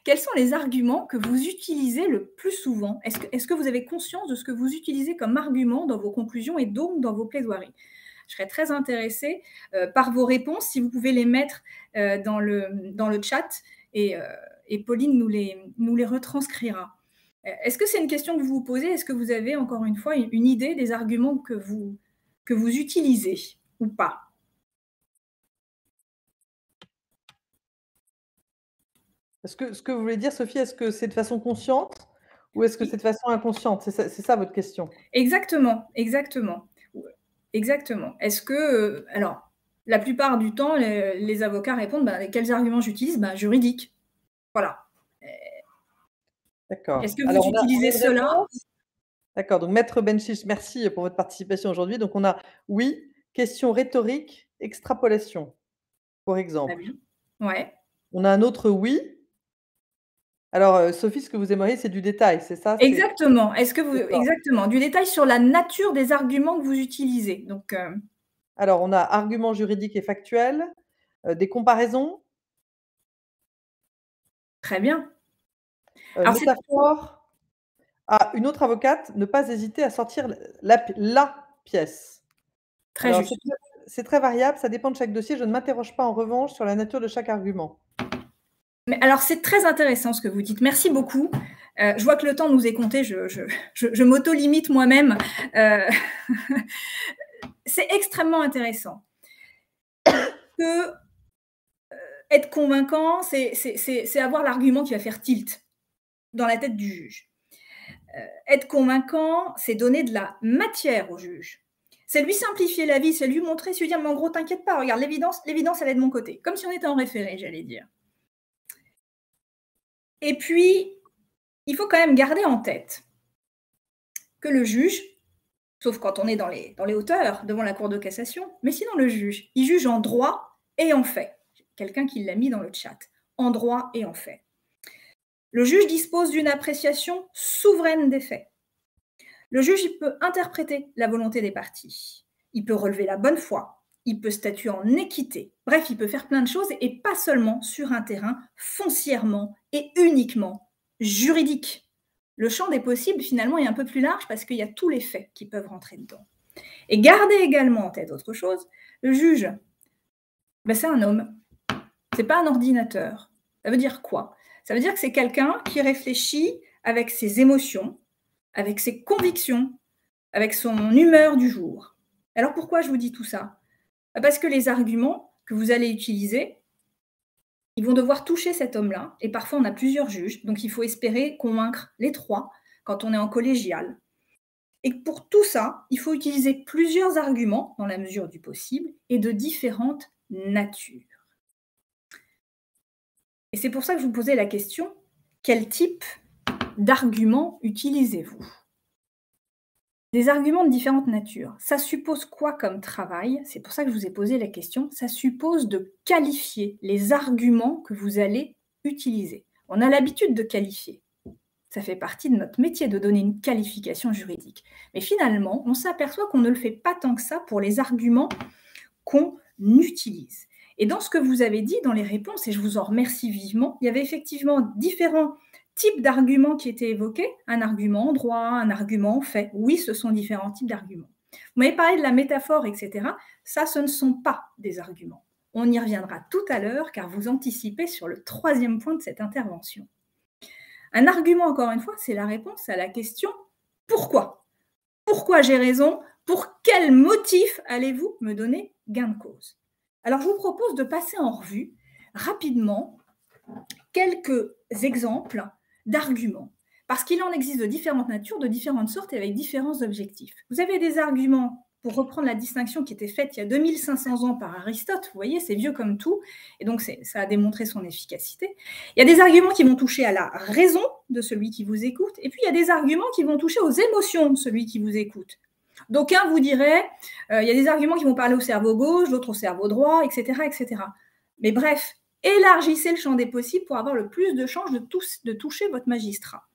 quels sont les arguments que vous utilisez le plus souvent? Est-ce que vous avez conscience de ce que vous utilisez comme argument dans vos conclusions et donc dans vos plaidoiries? Je serais très intéressée par vos réponses, si vous pouvez les mettre dans le chat et Pauline nous les retranscrira. Est-ce que c'est une question que vous vous posez? Est-ce que vous avez, encore une fois, une idée des arguments que vous utilisez ou pas? Ce que vous voulez dire, Sophie, est-ce que c'est de façon consciente ou est-ce que c'est de façon inconsciente? C'est ça votre question? Exactement. Est-ce que, alors, la plupart du temps, les avocats répondent, quels arguments j'utilise? Juridiques. Voilà. D'accord. Est-ce que vous utilisez cela? D'accord, donc Maître Benchich, merci pour votre participation aujourd'hui. Donc on a oui, question rhétorique, extrapolation, pour exemple. Ah oui. Ouais. On a un autre oui. Alors, Sophie, ce que vous aimeriez, c'est du détail, c'est ça? Exactement. D'accord. Exactement, du détail sur la nature des arguments que vous utilisez. Donc, Alors, on a arguments juridiques et factuels, des comparaisons. Très bien. Alors métaphore. Ah, une autre avocate, ne pas hésiter à sortir la pièce. Très Alors, juste. c'est très variable, ça dépend de chaque dossier. Je ne m'interroge pas en revanche sur la nature de chaque argument. Mais alors, c'est très intéressant ce que vous dites. Merci beaucoup. Je vois que le temps nous est compté. Je m'auto-limite moi-même. C'est extrêmement intéressant. Que être convaincant, c'est avoir l'argument qui va faire tilt dans la tête du juge. Être convaincant, c'est donner de la matière au juge. C'est lui simplifier la vie, c'est lui montrer, c'est lui dire, mais en gros, t'inquiète pas, regarde, l'évidence, elle est de mon côté. Comme si on était en référé, j'allais dire. Et puis, il faut quand même garder en tête que le juge, sauf quand on est dans les hauteurs, devant la Cour de cassation, mais sinon le juge, il juge en droit et en fait. Quelqu'un qui l'a mis dans le chat. En droit et en fait. Le juge dispose d'une appréciation souveraine des faits. Le juge, il peut interpréter la volonté des parties. Il peut relever la bonne foi. Il peut statuer en équité. Bref, il peut faire plein de choses et pas seulement sur un terrain foncièrement et uniquement juridique. Le champ des possibles, finalement, est un peu plus large parce qu'il y a tous les faits qui peuvent rentrer dedans. Et gardez également en tête autre chose, le juge, ben c'est un homme, c'est pas un ordinateur. Ça veut dire quoi? Ça veut dire que c'est quelqu'un qui réfléchit avec ses émotions, avec ses convictions, avec son humeur du jour. Alors pourquoi je vous dis tout ça? Parce que les arguments que vous allez utiliser, ils vont devoir toucher cet homme-là, et parfois on a plusieurs juges, donc il faut espérer convaincre les trois quand on est en collégial. Et pour tout ça, il faut utiliser plusieurs arguments dans la mesure du possible et de différentes natures. Et c'est pour ça que je vous posais la question, quel type d'arguments utilisez-vous? Des arguments de différentes natures. Ça suppose quoi comme travail? C'est pour ça que je vous ai posé la question. Ça suppose de qualifier les arguments que vous allez utiliser. On a l'habitude de qualifier. Ça fait partie de notre métier de donner une qualification juridique. Mais finalement, on s'aperçoit qu'on ne le fait pas tant que ça pour les arguments qu'on utilise. Et dans ce que vous avez dit, dans les réponses, et je vous en remercie vivement, il y avait effectivement différents types d'arguments qui étaient évoqués. Un argument en droit, un argument en fait. Oui, ce sont différents types d'arguments. Vous m'avez parlé de la métaphore, etc. Ça, ce ne sont pas des arguments. On y reviendra tout à l'heure, car vous anticipez sur le troisième point de cette intervention. Un argument, encore une fois, c'est la réponse à la question « Pourquoi ?» Pourquoi j'ai raison? Pour quel motif allez-vous me donner gain de cause? Alors, je vous propose de passer en revue rapidement quelques exemples d'arguments, parce qu'il en existe de différentes natures, de différentes sortes et avec différents objectifs. Vous avez des arguments, pour reprendre la distinction qui était faite il y a 2500 ans par Aristote, vous voyez, c'est vieux comme tout, et donc ça a démontré son efficacité. Il y a des arguments qui vont toucher à la raison de celui qui vous écoute, et puis il y a des arguments qui vont toucher aux émotions de celui qui vous écoute. D'aucuns vous diraient, il y a des arguments qui vont parler au cerveau gauche, d'autres au cerveau droit, etc., etc. Mais bref, élargissez le champ des possibles pour avoir le plus de chances de toucher votre magistrat.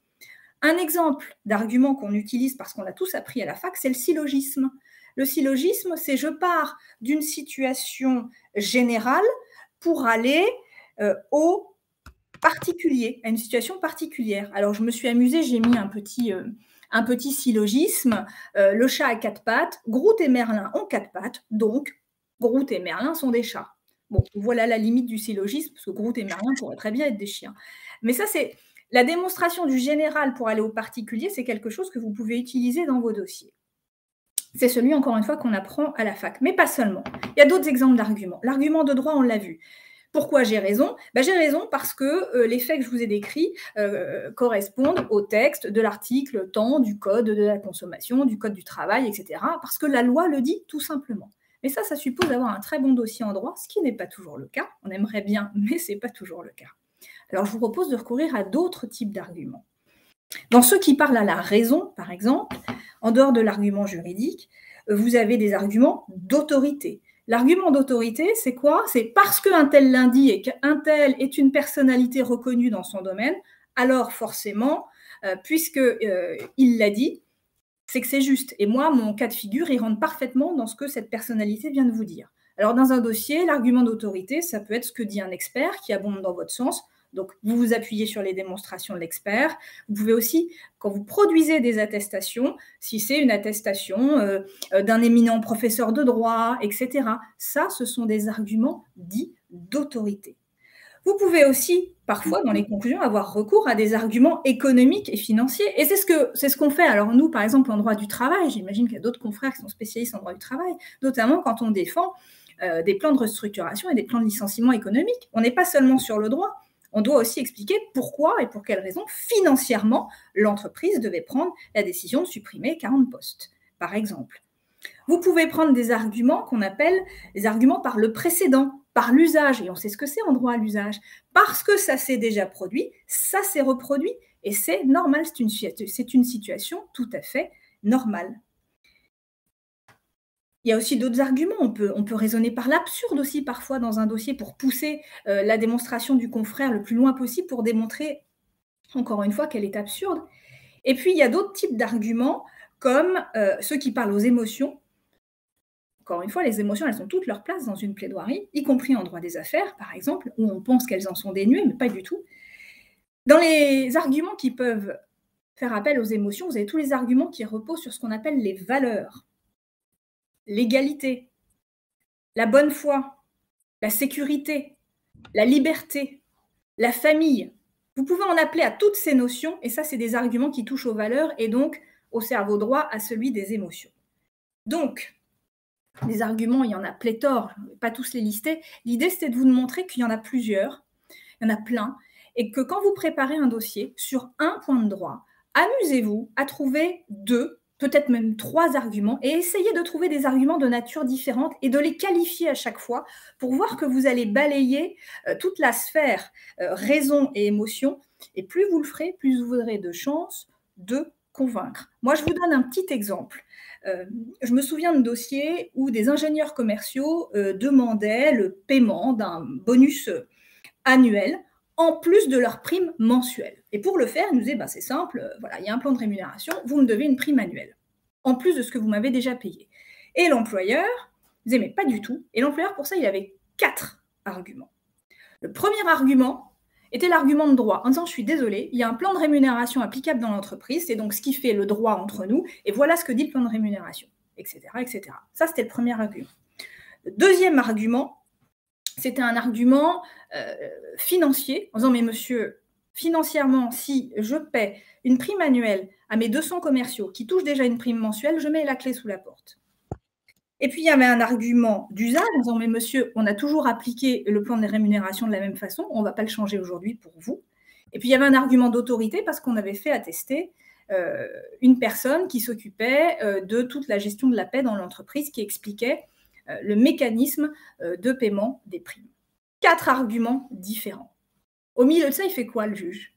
Un exemple d'argument qu'on utilise parce qu'on l'a tous appris à la fac, c'est le syllogisme. Le syllogisme, c'est je pars d'une situation générale pour aller au particulier, à une situation particulière. Alors, je me suis amusée, j'ai mis un petit syllogisme. Le chat a 4 pattes, Groot et Merlin ont 4 pattes, donc Groot et Merlin sont des chats. Bon, voilà la limite du syllogisme, parce que Groot et Merlin pourraient très bien être des chiens. Mais ça, c'est la démonstration du général pour aller au particulier, c'est quelque chose que vous pouvez utiliser dans vos dossiers. C'est celui, encore une fois, qu'on apprend à la fac, mais pas seulement. Il y a d'autres exemples d'arguments. L'argument de droit, on l'a vu. Pourquoi j'ai raison? J'ai raison parce que les faits que je vous ai décrits correspondent au texte de l'article tant du code de la consommation, du code du travail, etc. Parce que la loi le dit tout simplement. Mais ça suppose d'avoir un très bon dossier en droit, ce qui n'est pas toujours le cas. On aimerait bien, mais ce n'est pas toujours le cas. Alors, je vous propose de recourir à d'autres types d'arguments. Dans ceux qui parlent à la raison, par exemple, en dehors de l'argument juridique, vous avez des arguments d'autorité. L'argument d'autorité, c'est quoi? C'est parce qu'un tel l'indique et qu'un tel est une personnalité reconnue dans son domaine, alors forcément, puisqu'il l'a dit, c'est que c'est juste. Et moi, mon cas de figure, il rentre parfaitement dans ce que cette personnalité vient de vous dire. Alors, dans un dossier, l'argument d'autorité, ça peut être ce que dit un expert qui abonde dans votre sens. Donc, vous vous appuyez sur les démonstrations de l'expert. Vous pouvez aussi, quand vous produisez des attestations, si c'est une attestation d'un éminent professeur de droit, etc., ça, ce sont des arguments dits d'autorité. Vous pouvez aussi, parfois, dans les conclusions, avoir recours à des arguments économiques et financiers. Et c'est ce qu'on fait. Alors, nous, par exemple, en droit du travail, j'imagine qu'il y a d'autres confrères qui sont spécialistes en droit du travail, notamment quand on défend des plans de restructuration et des plans de licenciement économique. On n'est pas seulement sur le droit. On doit aussi expliquer pourquoi et pour quelles raisons, financièrement, l'entreprise devait prendre la décision de supprimer 40 postes, par exemple. Vous pouvez prendre des arguments qu'on appelle des arguments par le précédent, par l'usage, et on sait ce que c'est en droit à l'usage. Parce que ça s'est déjà produit, ça s'est reproduit, et c'est normal, c'est une situation tout à fait normale. Il y a aussi d'autres arguments, on peut raisonner par l'absurde aussi parfois dans un dossier pour pousser la démonstration du confrère le plus loin possible pour démontrer encore une fois, qu'elle est absurde. Et puis, il y a d'autres types d'arguments, comme ceux qui parlent aux émotions. Encore une fois, les émotions, elles ont toute leur place dans une plaidoirie, y compris en droit des affaires, par exemple, où on pense qu'elles en sont dénuées, mais pas du tout. Dans les arguments qui peuvent faire appel aux émotions, vous avez tous les arguments qui reposent sur ce qu'on appelle les valeurs, l'égalité, la bonne foi, la sécurité, la liberté, la famille. Vous pouvez en appeler à toutes ces notions, et ça, c'est des arguments qui touchent aux valeurs et donc au cerveau droit, à celui des émotions. Donc, les arguments, il y en a pléthore, je ne vais pas tous les lister. L'idée, c'était de vous montrer qu'il y en a plusieurs, il y en a plein, et que quand vous préparez un dossier sur un point de droit, amusez-vous à trouver 2, peut-être même 3 arguments, et essayez de trouver des arguments de nature différente et de les qualifier à chaque fois pour voir que vous allez balayer toute la sphère raison et émotion, et plus vous le ferez, plus vous aurez de chances de convaincre. Moi, je vous donne un petit exemple. Je me souviens de dossiers où des ingénieurs commerciaux demandaient le paiement d'un bonus annuel en plus de leur prime mensuelle. Et pour le faire, ils nous disaient, bah, c'est simple, voilà, il y a un plan de rémunération, vous me devez une prime annuelle, en plus de ce que vous m'avez déjà payé. Et l'employeur disait, mais pas du tout. Et l'employeur, pour ça, il avait 4 arguments. Le premier argument était l'argument de droit, en disant, je suis désolé, il y a un plan de rémunération applicable dans l'entreprise, c'est donc ce qui fait le droit entre nous, et voilà ce que dit le plan de rémunération, etc. etc. Ça, c'était le premier argument. Le deuxième argument, c'était un argument financier, en disant, mais monsieur, financièrement, si je paie une prime annuelle à mes 200 commerciaux qui touchent déjà une prime mensuelle, je mets la clé sous la porte. Et puis, il y avait un argument d'usage, en disant, mais monsieur, on a toujours appliqué le plan de rémunération de la même façon, on ne va pas le changer aujourd'hui pour vous. Et puis, il y avait un argument d'autorité, parce qu'on avait fait attester une personne qui s'occupait de toute la gestion de la paie dans l'entreprise, qui expliquait le mécanisme de paiement des primes. 4 arguments différents. Au milieu de ça, il fait quoi, le juge?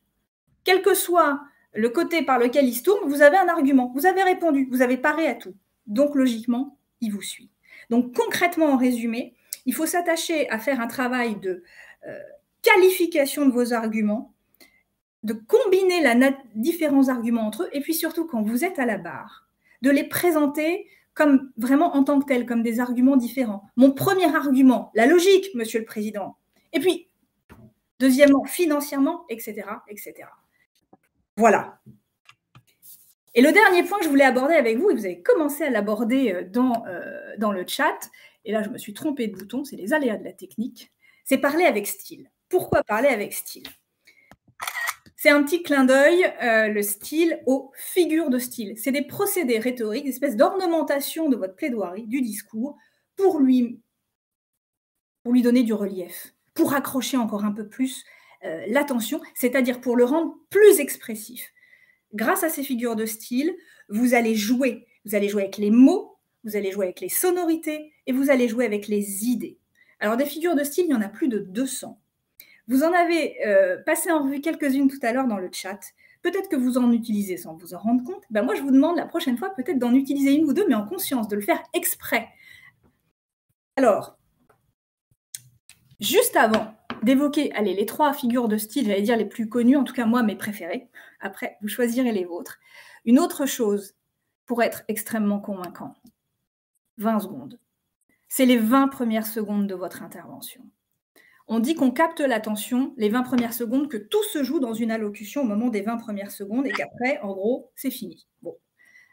Quel que soit le côté par lequel il se tourne, vous avez un argument, vous avez répondu, vous avez paré à tout. Donc, logiquement, il vous suit. Donc, concrètement, en résumé, il faut s'attacher à faire un travail de qualification de vos arguments, de combiner différents arguments entre eux, et puis surtout, quand vous êtes à la barre, de les présenter comme vraiment en tant que tels, comme des arguments différents. Mon premier argument, la logique, Monsieur le Président. Et puis, deuxièmement, financièrement, etc., etc. Voilà. Et le dernier point que je voulais aborder avec vous, et vous avez commencé à l'aborder dans le chat, et là je me suis trompée de bouton, c'est les aléas de la technique, c'est parler avec style. Pourquoi parler avec style? C'est un petit clin d'œil, le style, aux figures de style. C'est des procédés rhétoriques, des espèces d'ornementation de votre plaidoirie, du discours, pour lui donner du relief, pour accrocher encore un peu plus l'attention, c'est-à-dire pour le rendre plus expressif. Grâce à ces figures de style, vous allez jouer. Vous allez jouer avec les mots, vous allez jouer avec les sonorités et vous allez jouer avec les idées. Alors, des figures de style, il y en a plus de 200. Vous en avez passé en revue quelques-unes tout à l'heure dans le chat. Peut-être que vous en utilisez sans vous en rendre compte. Ben moi, je vous demande la prochaine fois peut-être d'en utiliser une ou deux, mais en conscience, de le faire exprès. Alors, juste avant d'évoquer les 3 figures de style, j'allais dire les plus connues, en tout cas moi, mes préférées. Après, vous choisirez les vôtres. Une autre chose pour être extrêmement convaincant, 20 secondes. C'est les 20 premières secondes de votre intervention. On dit qu'on capte l'attention les 20 premières secondes, que tout se joue dans une allocution au moment des 20 premières secondes et qu'après, en gros, c'est fini. Bon,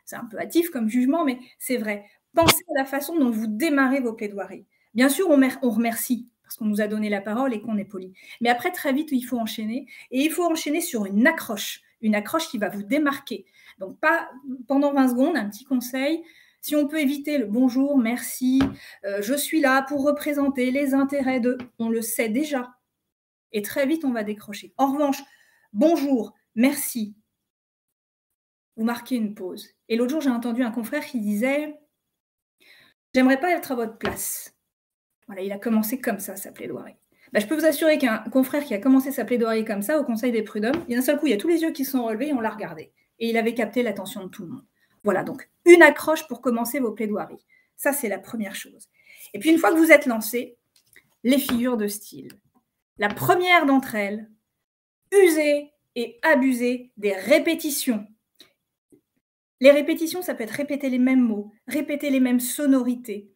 c'est un peu hâtif comme jugement, mais c'est vrai. Pensez à la façon dont vous démarrez vos plaidoiries. Bien sûr, on remercie parce qu'on nous a donné la parole et qu'on est poli. Mais après, très vite, il faut enchaîner. Et il faut enchaîner sur une accroche qui va vous démarquer. Donc, pas pendant 20 secondes, un petit conseil. Si on peut éviter le bonjour, merci, je suis là pour représenter les intérêts de... On le sait déjà. Et très vite, on va décrocher. En revanche, bonjour, merci. Vous marquez une pause. Et l'autre jour, j'ai entendu un confrère qui disait « J'aimerais pas être à votre place ». Voilà, il a commencé comme ça, sa plaidoirie. Ben, je peux vous assurer qu'un confrère qui a commencé sa plaidoirie comme ça au Conseil des prud'hommes, d'un seul coup, il y a tous les yeux qui se sont relevés et on l'a regardé. Et il avait capté l'attention de tout le monde. Voilà, donc une accroche pour commencer vos plaidoiries. Ça, c'est la première chose. Et puis, une fois que vous êtes lancé, les figures de style. La première d'entre elles, usez et abuser des répétitions. Les répétitions, ça peut être répéter les mêmes mots, répéter les mêmes sonorités.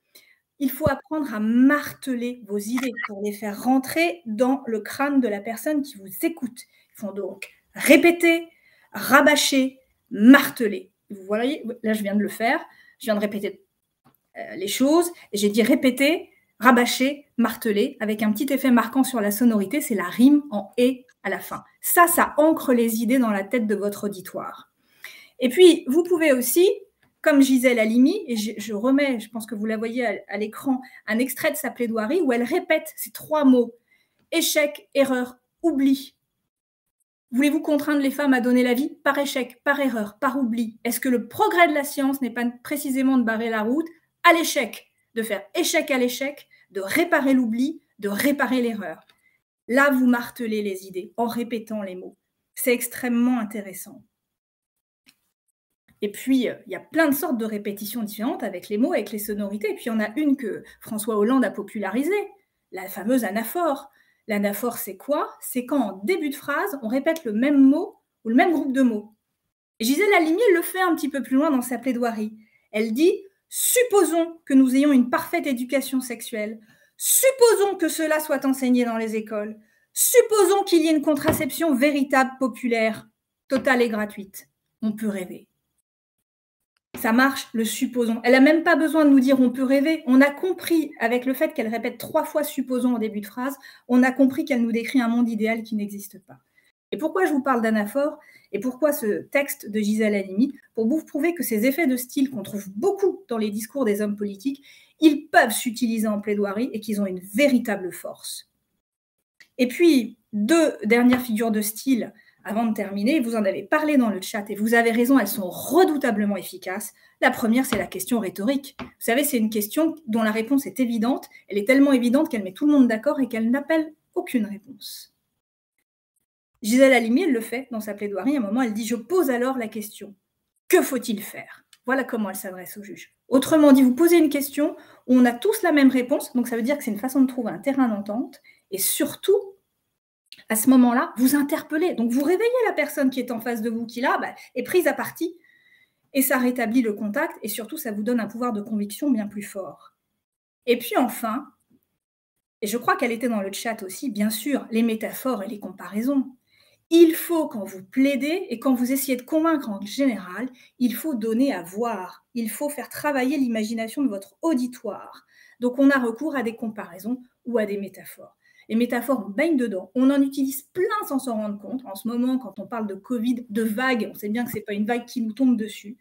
Il faut apprendre à marteler vos idées pour les faire rentrer dans le crâne de la personne qui vous écoute. Il faut donc répéter, rabâcher, marteler. Vous voyez, là je viens de le faire, je viens de répéter les choses, et j'ai dit répéter, rabâcher, marteler, avec un petit effet marquant sur la sonorité, c'est la rime en « et » à la fin. Ça ancre les idées dans la tête de votre auditoire. Et puis, vous pouvez aussi, comme Gisèle Halimi, et je remets, je pense que vous la voyez à l'écran, un extrait de sa plaidoirie où elle répète ces 3 mots, échec, erreur, oubli. Voulez-vous contraindre les femmes à donner la vie par échec, par erreur, par oubli? Est-ce que le progrès de la science n'est pas précisément de barrer la route à l'échec, de faire échec à l'échec, de réparer l'oubli, de réparer l'erreur? Là, vous martelez les idées en répétant les mots. C'est extrêmement intéressant. Et puis, il y a plein de sortes de répétitions différentes avec les mots, avec les sonorités. Et puis, il y en a une que François Hollande a popularisée, la fameuse anaphore. L'anaphore, c'est quoi? C'est quand, en début de phrase, on répète le même mot ou le même groupe de mots. Et Gisèle Halimi le fait un petit peu plus loin dans sa plaidoirie. Elle dit « Supposons que nous ayons une parfaite éducation sexuelle. Supposons que cela soit enseigné dans les écoles. Supposons qu'il y ait une contraception véritable, populaire, totale et gratuite. On peut rêver. » Ça marche, le supposons. Elle n'a même pas besoin de nous dire on peut rêver. On a compris, avec le fait qu'elle répète 3 fois supposons en début de phrase, on a compris qu'elle nous décrit un monde idéal qui n'existe pas. Et pourquoi je vous parle d'anaphore et pourquoi ce texte de Gisèle Halimi? Pour vous prouver que ces effets de style qu'on trouve beaucoup dans les discours des hommes politiques, ils peuvent s'utiliser en plaidoirie et qu'ils ont une véritable force. Et puis, 2 dernières figures de style avant de terminer, vous en avez parlé dans le chat et vous avez raison, elles sont redoutablement efficaces. La première, c'est la question rhétorique. Vous savez, c'est une question dont la réponse est évidente. Elle est tellement évidente qu'elle met tout le monde d'accord et qu'elle n'appelle aucune réponse. Gisèle Halimi, elle le fait dans sa plaidoirie. À un moment, elle dit « Je pose alors la question. Que faut-il faire ?» Voilà comment elle s'adresse au juge. Autrement dit, vous posez une question où on a tous la même réponse, donc ça veut dire que c'est une façon de trouver un terrain d'entente et surtout, à ce moment-là, vous interpellez. Donc, vous réveillez la personne qui est en face de vous, qui là est prise à partie, et ça rétablit le contact, et surtout, ça vous donne un pouvoir de conviction bien plus fort. Et puis enfin, et je crois qu'elle était dans le chat aussi, bien sûr, les métaphores et les comparaisons. Il faut, quand vous plaidez et quand vous essayez de convaincre en général, il faut donner à voir. Il faut faire travailler l'imagination de votre auditoire. Donc, on a recours à des comparaisons ou à des métaphores. Les métaphores, on baigne dedans. On en utilise plein sans s'en rendre compte. En ce moment, quand on parle de Covid, de vagues, on sait bien que ce n'est pas une vague qui nous tombe dessus.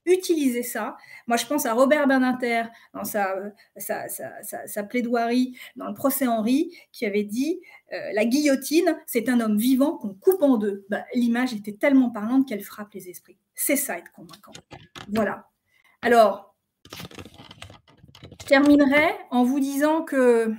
Utilisez ça. Moi, je pense à Robert Badinter dans sa plaidoirie dans le procès Henri, qui avait dit la guillotine, c'est un homme vivant qu'on coupe en 2. L'image était tellement parlante qu'elle frappe les esprits. C'est ça, être convaincant. Voilà. Alors, je terminerai en vous disant que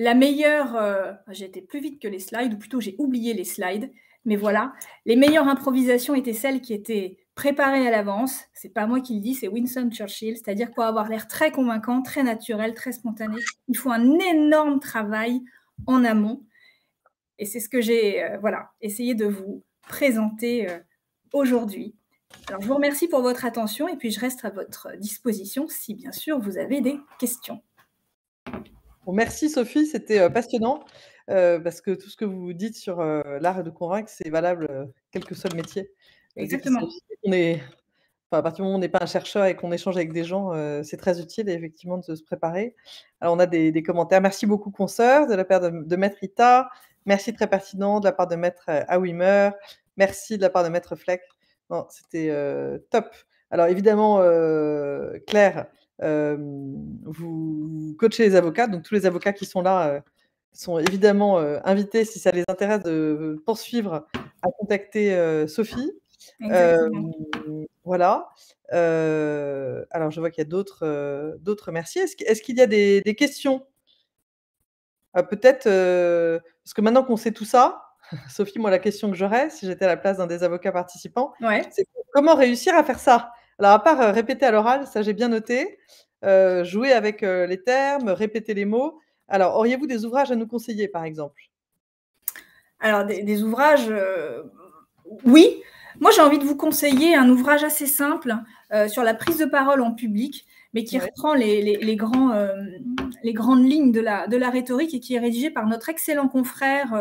la meilleure, j'ai été plus vite que les slides, ou plutôt j'ai oublié les slides, mais voilà, les meilleures improvisations étaient celles qui étaient préparées à l'avance. C'est pas moi qui le dis, c'est Winston Churchill, c'est-à-dire pour avoir l'air très convaincant, très naturel, très spontané, il faut un énorme travail en amont. Et c'est ce que j'ai essayé de vous présenter aujourd'hui. Alors, je vous remercie pour votre attention et puis je reste à votre disposition si, bien sûr, vous avez des questions. Bon, merci Sophie, c'était passionnant parce que tout ce que vous dites sur l'art de convaincre, c'est valable quel que soit le métier. Exactement. À partir du moment où on n'est pas un chercheur et qu'on échange avec des gens, c'est très utile effectivement de se préparer. Alors, on a des commentaires. Merci beaucoup, consoeur, de la part de Maître Ita. Merci, très pertinent, de la part de Maître Awimer. Merci de la part de Maître Fleck. Non, c'était top. Alors, évidemment, Claire, vous coachez les avocats, donc tous les avocats qui sont là sont évidemment invités, si ça les intéresse, de poursuivre à contacter Sophie. Voilà. Alors, je vois qu'il y a d'autres merci. Est-ce qu'il y a des questions? Peut-être, parce que maintenant qu'on sait tout ça, Sophie, moi, la question que j'aurais, si j'étais à la place d'un des avocats participants, Ouais. c'est comment réussir à faire ça? Alors, à part répéter à l'oral, ça j'ai bien noté, jouer avec les termes, répéter les mots. Alors, auriez-vous des ouvrages à nous conseiller, par exemple? Alors des ouvrages, oui. Moi, j'ai envie de vous conseiller un ouvrage assez simple, sur la prise de parole en public, mais qui Ouais. reprend les grandes lignes de la rhétorique et qui est rédigé par notre excellent confrère,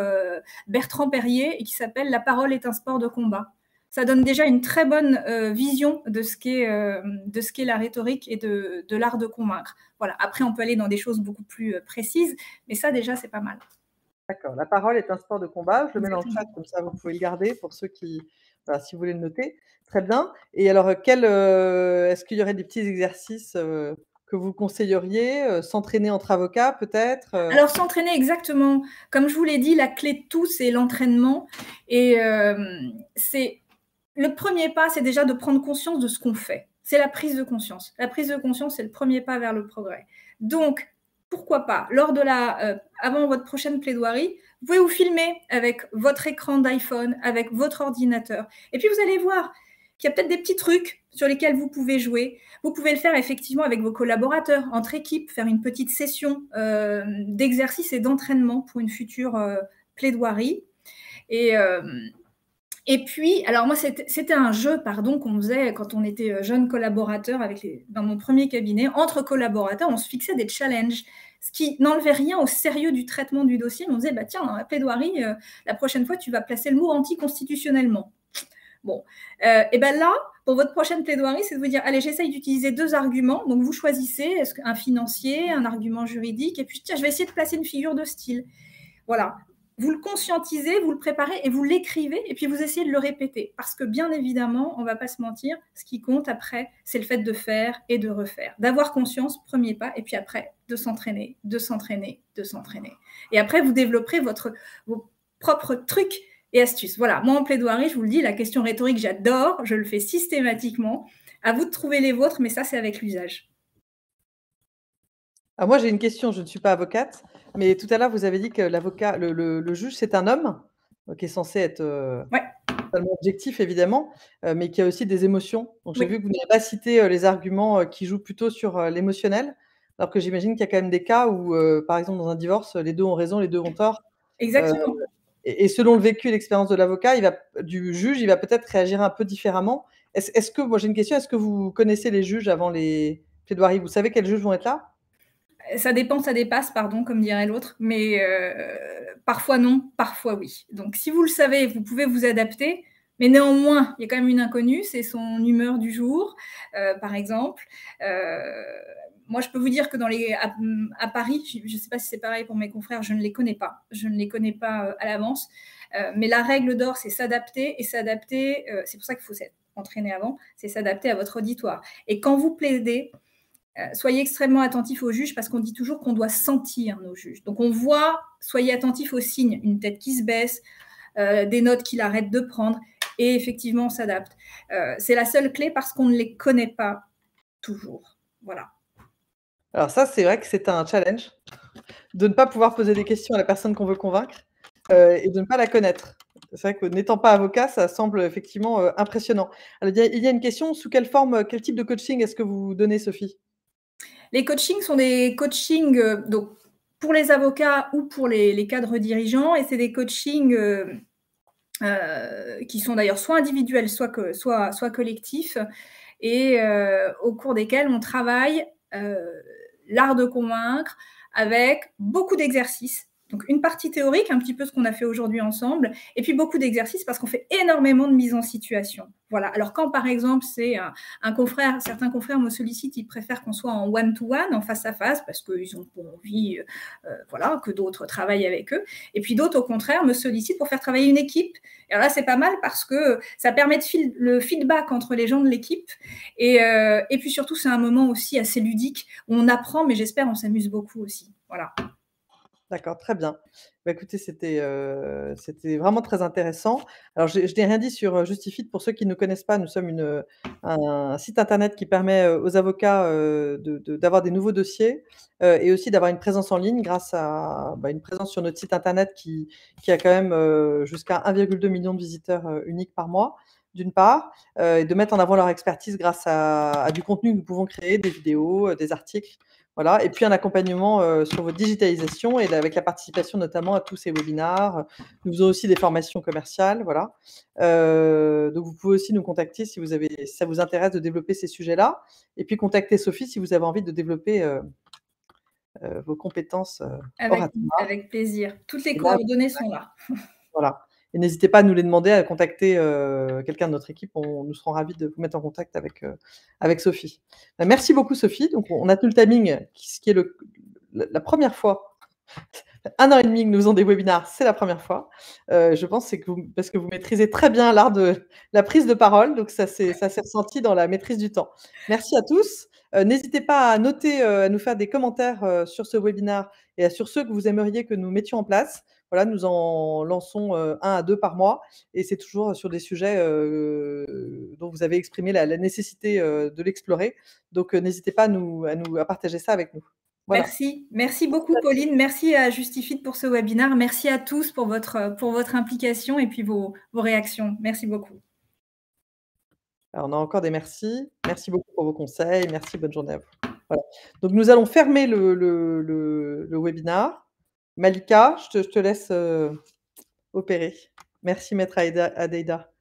Bertrand Perrier, et qui s'appelle «La parole est un sport de combat». Ça donne déjà une très bonne, vision de ce qu'est la rhétorique et de l'art de convaincre. Voilà. Après, on peut aller dans des choses beaucoup plus, précises, mais ça déjà, c'est pas mal. D'accord. La parole est un sport de combat. Je le mets dans le chat, Exactement. comme ça vous pouvez le garder pour ceux qui voilà, si vous voulez le noter. Très bien et alors, est-ce qu'il y aurait des petits exercices, que vous conseilleriez? S'entraîner entre avocats peut-être, Alors s'entraîner exactement, comme je vous l'ai dit, la clé de tout, c'est l'entraînement et c'est le premier pas, c'est déjà de prendre conscience de ce qu'on fait. C'est la prise de conscience. La prise de conscience, c'est le premier pas vers le progrès. Donc, pourquoi pas, avant votre prochaine plaidoirie, vous pouvez vous filmer avec votre écran d'iPhone, avec votre ordinateur et puis vous allez voir qu'il y a peut-être des petits trucs sur lesquels vous pouvez jouer. Vous pouvez le faire effectivement avec vos collaborateurs, entre équipes, faire une petite session d'exercice et d'entraînement pour une future plaidoirie. Et puis, alors moi, c'était un jeu, pardon, qu'on faisait quand on était jeunes collaborateurs dans mon premier cabinet. Entre collaborateurs, on se fixait des challenges, ce qui n'enlevait rien au sérieux du traitement du dossier. Mais on disait, bah, tiens, dans la plaidoirie, la prochaine fois, tu vas placer le mot anticonstitutionnellement. Bon, et ben là, pour votre prochaine plaidoirie, c'est de vous dire, allez, j'essaye d'utiliser 2 arguments. Donc, vous choisissez un financier, un argument juridique, et puis, tiens, je vais essayer de placer une figure de style. Voilà. Vous le conscientisez, vous le préparez et vous l'écrivez, et puis vous essayez de le répéter. Parce que, bien évidemment, on ne va pas se mentir, ce qui compte après, c'est le fait de faire et de refaire. D'avoir conscience, premier pas, et puis après, de s'entraîner, de s'entraîner, de s'entraîner. Et après, vous développerez vos propres trucs et astuces. Voilà, moi en plaidoirie, je vous le dis, la question rhétorique, j'adore, je le fais systématiquement. À vous de trouver les vôtres, mais ça, c'est avec l'usage. Alors moi, j'ai une question, je ne suis pas avocate, mais tout à l'heure, vous avez dit que l'avocat le juge, c'est un homme, qui est censé être, Ouais, totalement objectif évidemment, mais qui a aussi des émotions. Donc j'ai oui, vu que vous n'avez pas cité, les arguments, qui jouent plutôt sur, l'émotionnel, alors que j'imagine qu'il y a quand même des cas où, par exemple dans un divorce, les 2 ont raison, les 2 ont tort, heu exactement. et selon le vécu et l'expérience de l'avocat, du juge, il va peut-être réagir un peu différemment. Est-ce que moi j'ai une question, est-ce que vous connaissez les juges avant les plaidoiries? Vous savez quels juges vont être là? Ça dépend, ça dépasse, pardon, comme dirait l'autre, mais parfois non, parfois oui. Donc si vous le savez, vous pouvez vous adapter, mais néanmoins, il y a quand même une inconnue, c'est son humeur du jour, par exemple. Heu, Moi, je peux vous dire que à Paris, je ne sais pas si c'est pareil pour mes confrères, je ne les connais pas. Je ne les connais pas, à l'avance, mais la règle d'or, c'est s'adapter et s'adapter, c'est pour ça qu'il faut s'être entraîné avant, c'est s'adapter à votre auditoire et quand vous plaidez, soyez extrêmement attentifs aux juges parce qu'on dit toujours qu'on doit sentir nos juges. Donc on voit, soyez attentifs aux signes, une tête qui se baisse, des notes qu'il arrête de prendre, et effectivement on s'adapte. C'est la seule clé parce qu'on ne les connaît pas toujours. Voilà. Alors ça, c'est vrai que c'est un challenge de ne pas pouvoir poser des questions à la personne qu'on veut convaincre, et de ne pas la connaître. C'est vrai que n'étant pas avocat, ça semble effectivement, impressionnant. Alors il y a une question, sous quelle forme, quel type de coaching est-ce que vous donnez, Sophie? Les coachings sont des coachings donc pour les avocats ou pour les cadres dirigeants, et c'est des coachings qui sont d'ailleurs soit individuels, soit collectifs, et au cours desquels on travaille l'art de convaincre avec beaucoup d'exercices. Donc une partie théorique, un petit peu ce qu'on a fait aujourd'hui ensemble, et puis beaucoup d'exercices parce qu'on fait énormément de mise en situation. Voilà. Alors quand par exemple c'est un confrère, certains confrères me sollicitent, ils préfèrent qu'on soit en one-to-one, en face à face, parce qu'ils ont pas envie, voilà, que d'autres travaillent avec eux. Et puis d'autres au contraire me sollicitent pour faire travailler une équipe. Et alors là c'est pas mal parce que ça permet le feedback entre les gens de l'équipe, et puis surtout c'est un moment aussi assez ludique où on apprend, mais j'espère on s'amuse beaucoup aussi. Voilà. D'accord, très bien. Bah, écoutez, c'était vraiment très intéressant. Alors je n'ai rien dit sur, Justifit. Pour ceux qui ne connaissent pas, nous sommes un site internet qui permet, aux avocats, d'avoir des nouveaux dossiers, et aussi d'avoir une présence en ligne grâce à, bah, une présence sur notre site internet qui a quand même, jusqu'à 1,2 million de visiteurs, uniques par mois, d'une part, et de mettre en avant leur expertise grâce à du contenu que nous pouvons créer, des vidéos, des articles Voilà, et puis un accompagnement sur votre digitalisation et avec la participation notamment à tous ces webinars. Nous faisons aussi des formations commerciales, voilà. Donc vous pouvez aussi nous contacter si ça vous intéresse de développer ces sujets-là, et puis contacter Sophie si vous avez envie de développer vos compétences oratoires. Avec plaisir. Toutes les Et là, coordonnées sont là. voilà, et n'hésitez pas à nous les demander, à contacter quelqu'un de notre équipe. Nous serons ravis de vous mettre en contact avec Sophie. Merci beaucoup Sophie. Donc on a tenu le timing, ce qui est la première fois, 1 an et demi que nous faisons des webinars, c'est la première fois. Je pense c'est parce que vous maîtrisez très bien l'art de la prise de parole, donc ça s'est ressenti dans la maîtrise du temps. Merci à tous. N'hésitez pas à noter, à nous faire des commentaires sur ce webinar et sur ceux que vous aimeriez que nous mettions en place. Voilà, nous en lançons 1 à 2 par mois, et c'est toujours sur des sujets dont vous avez exprimé la nécessité de l'explorer. Donc n'hésitez pas à partager ça avec nous. Voilà. Merci. Merci beaucoup Pauline. Merci à Justifeed pour ce webinaire. Merci à tous pour votre implication et puis vos réactions. Merci beaucoup. Alors, on a encore des merci. Merci beaucoup pour vos conseils. Merci, bonne journée à vous. Voilà. Donc nous allons fermer le webinar. Malika, je te laisse opérer. Merci maître Adeida.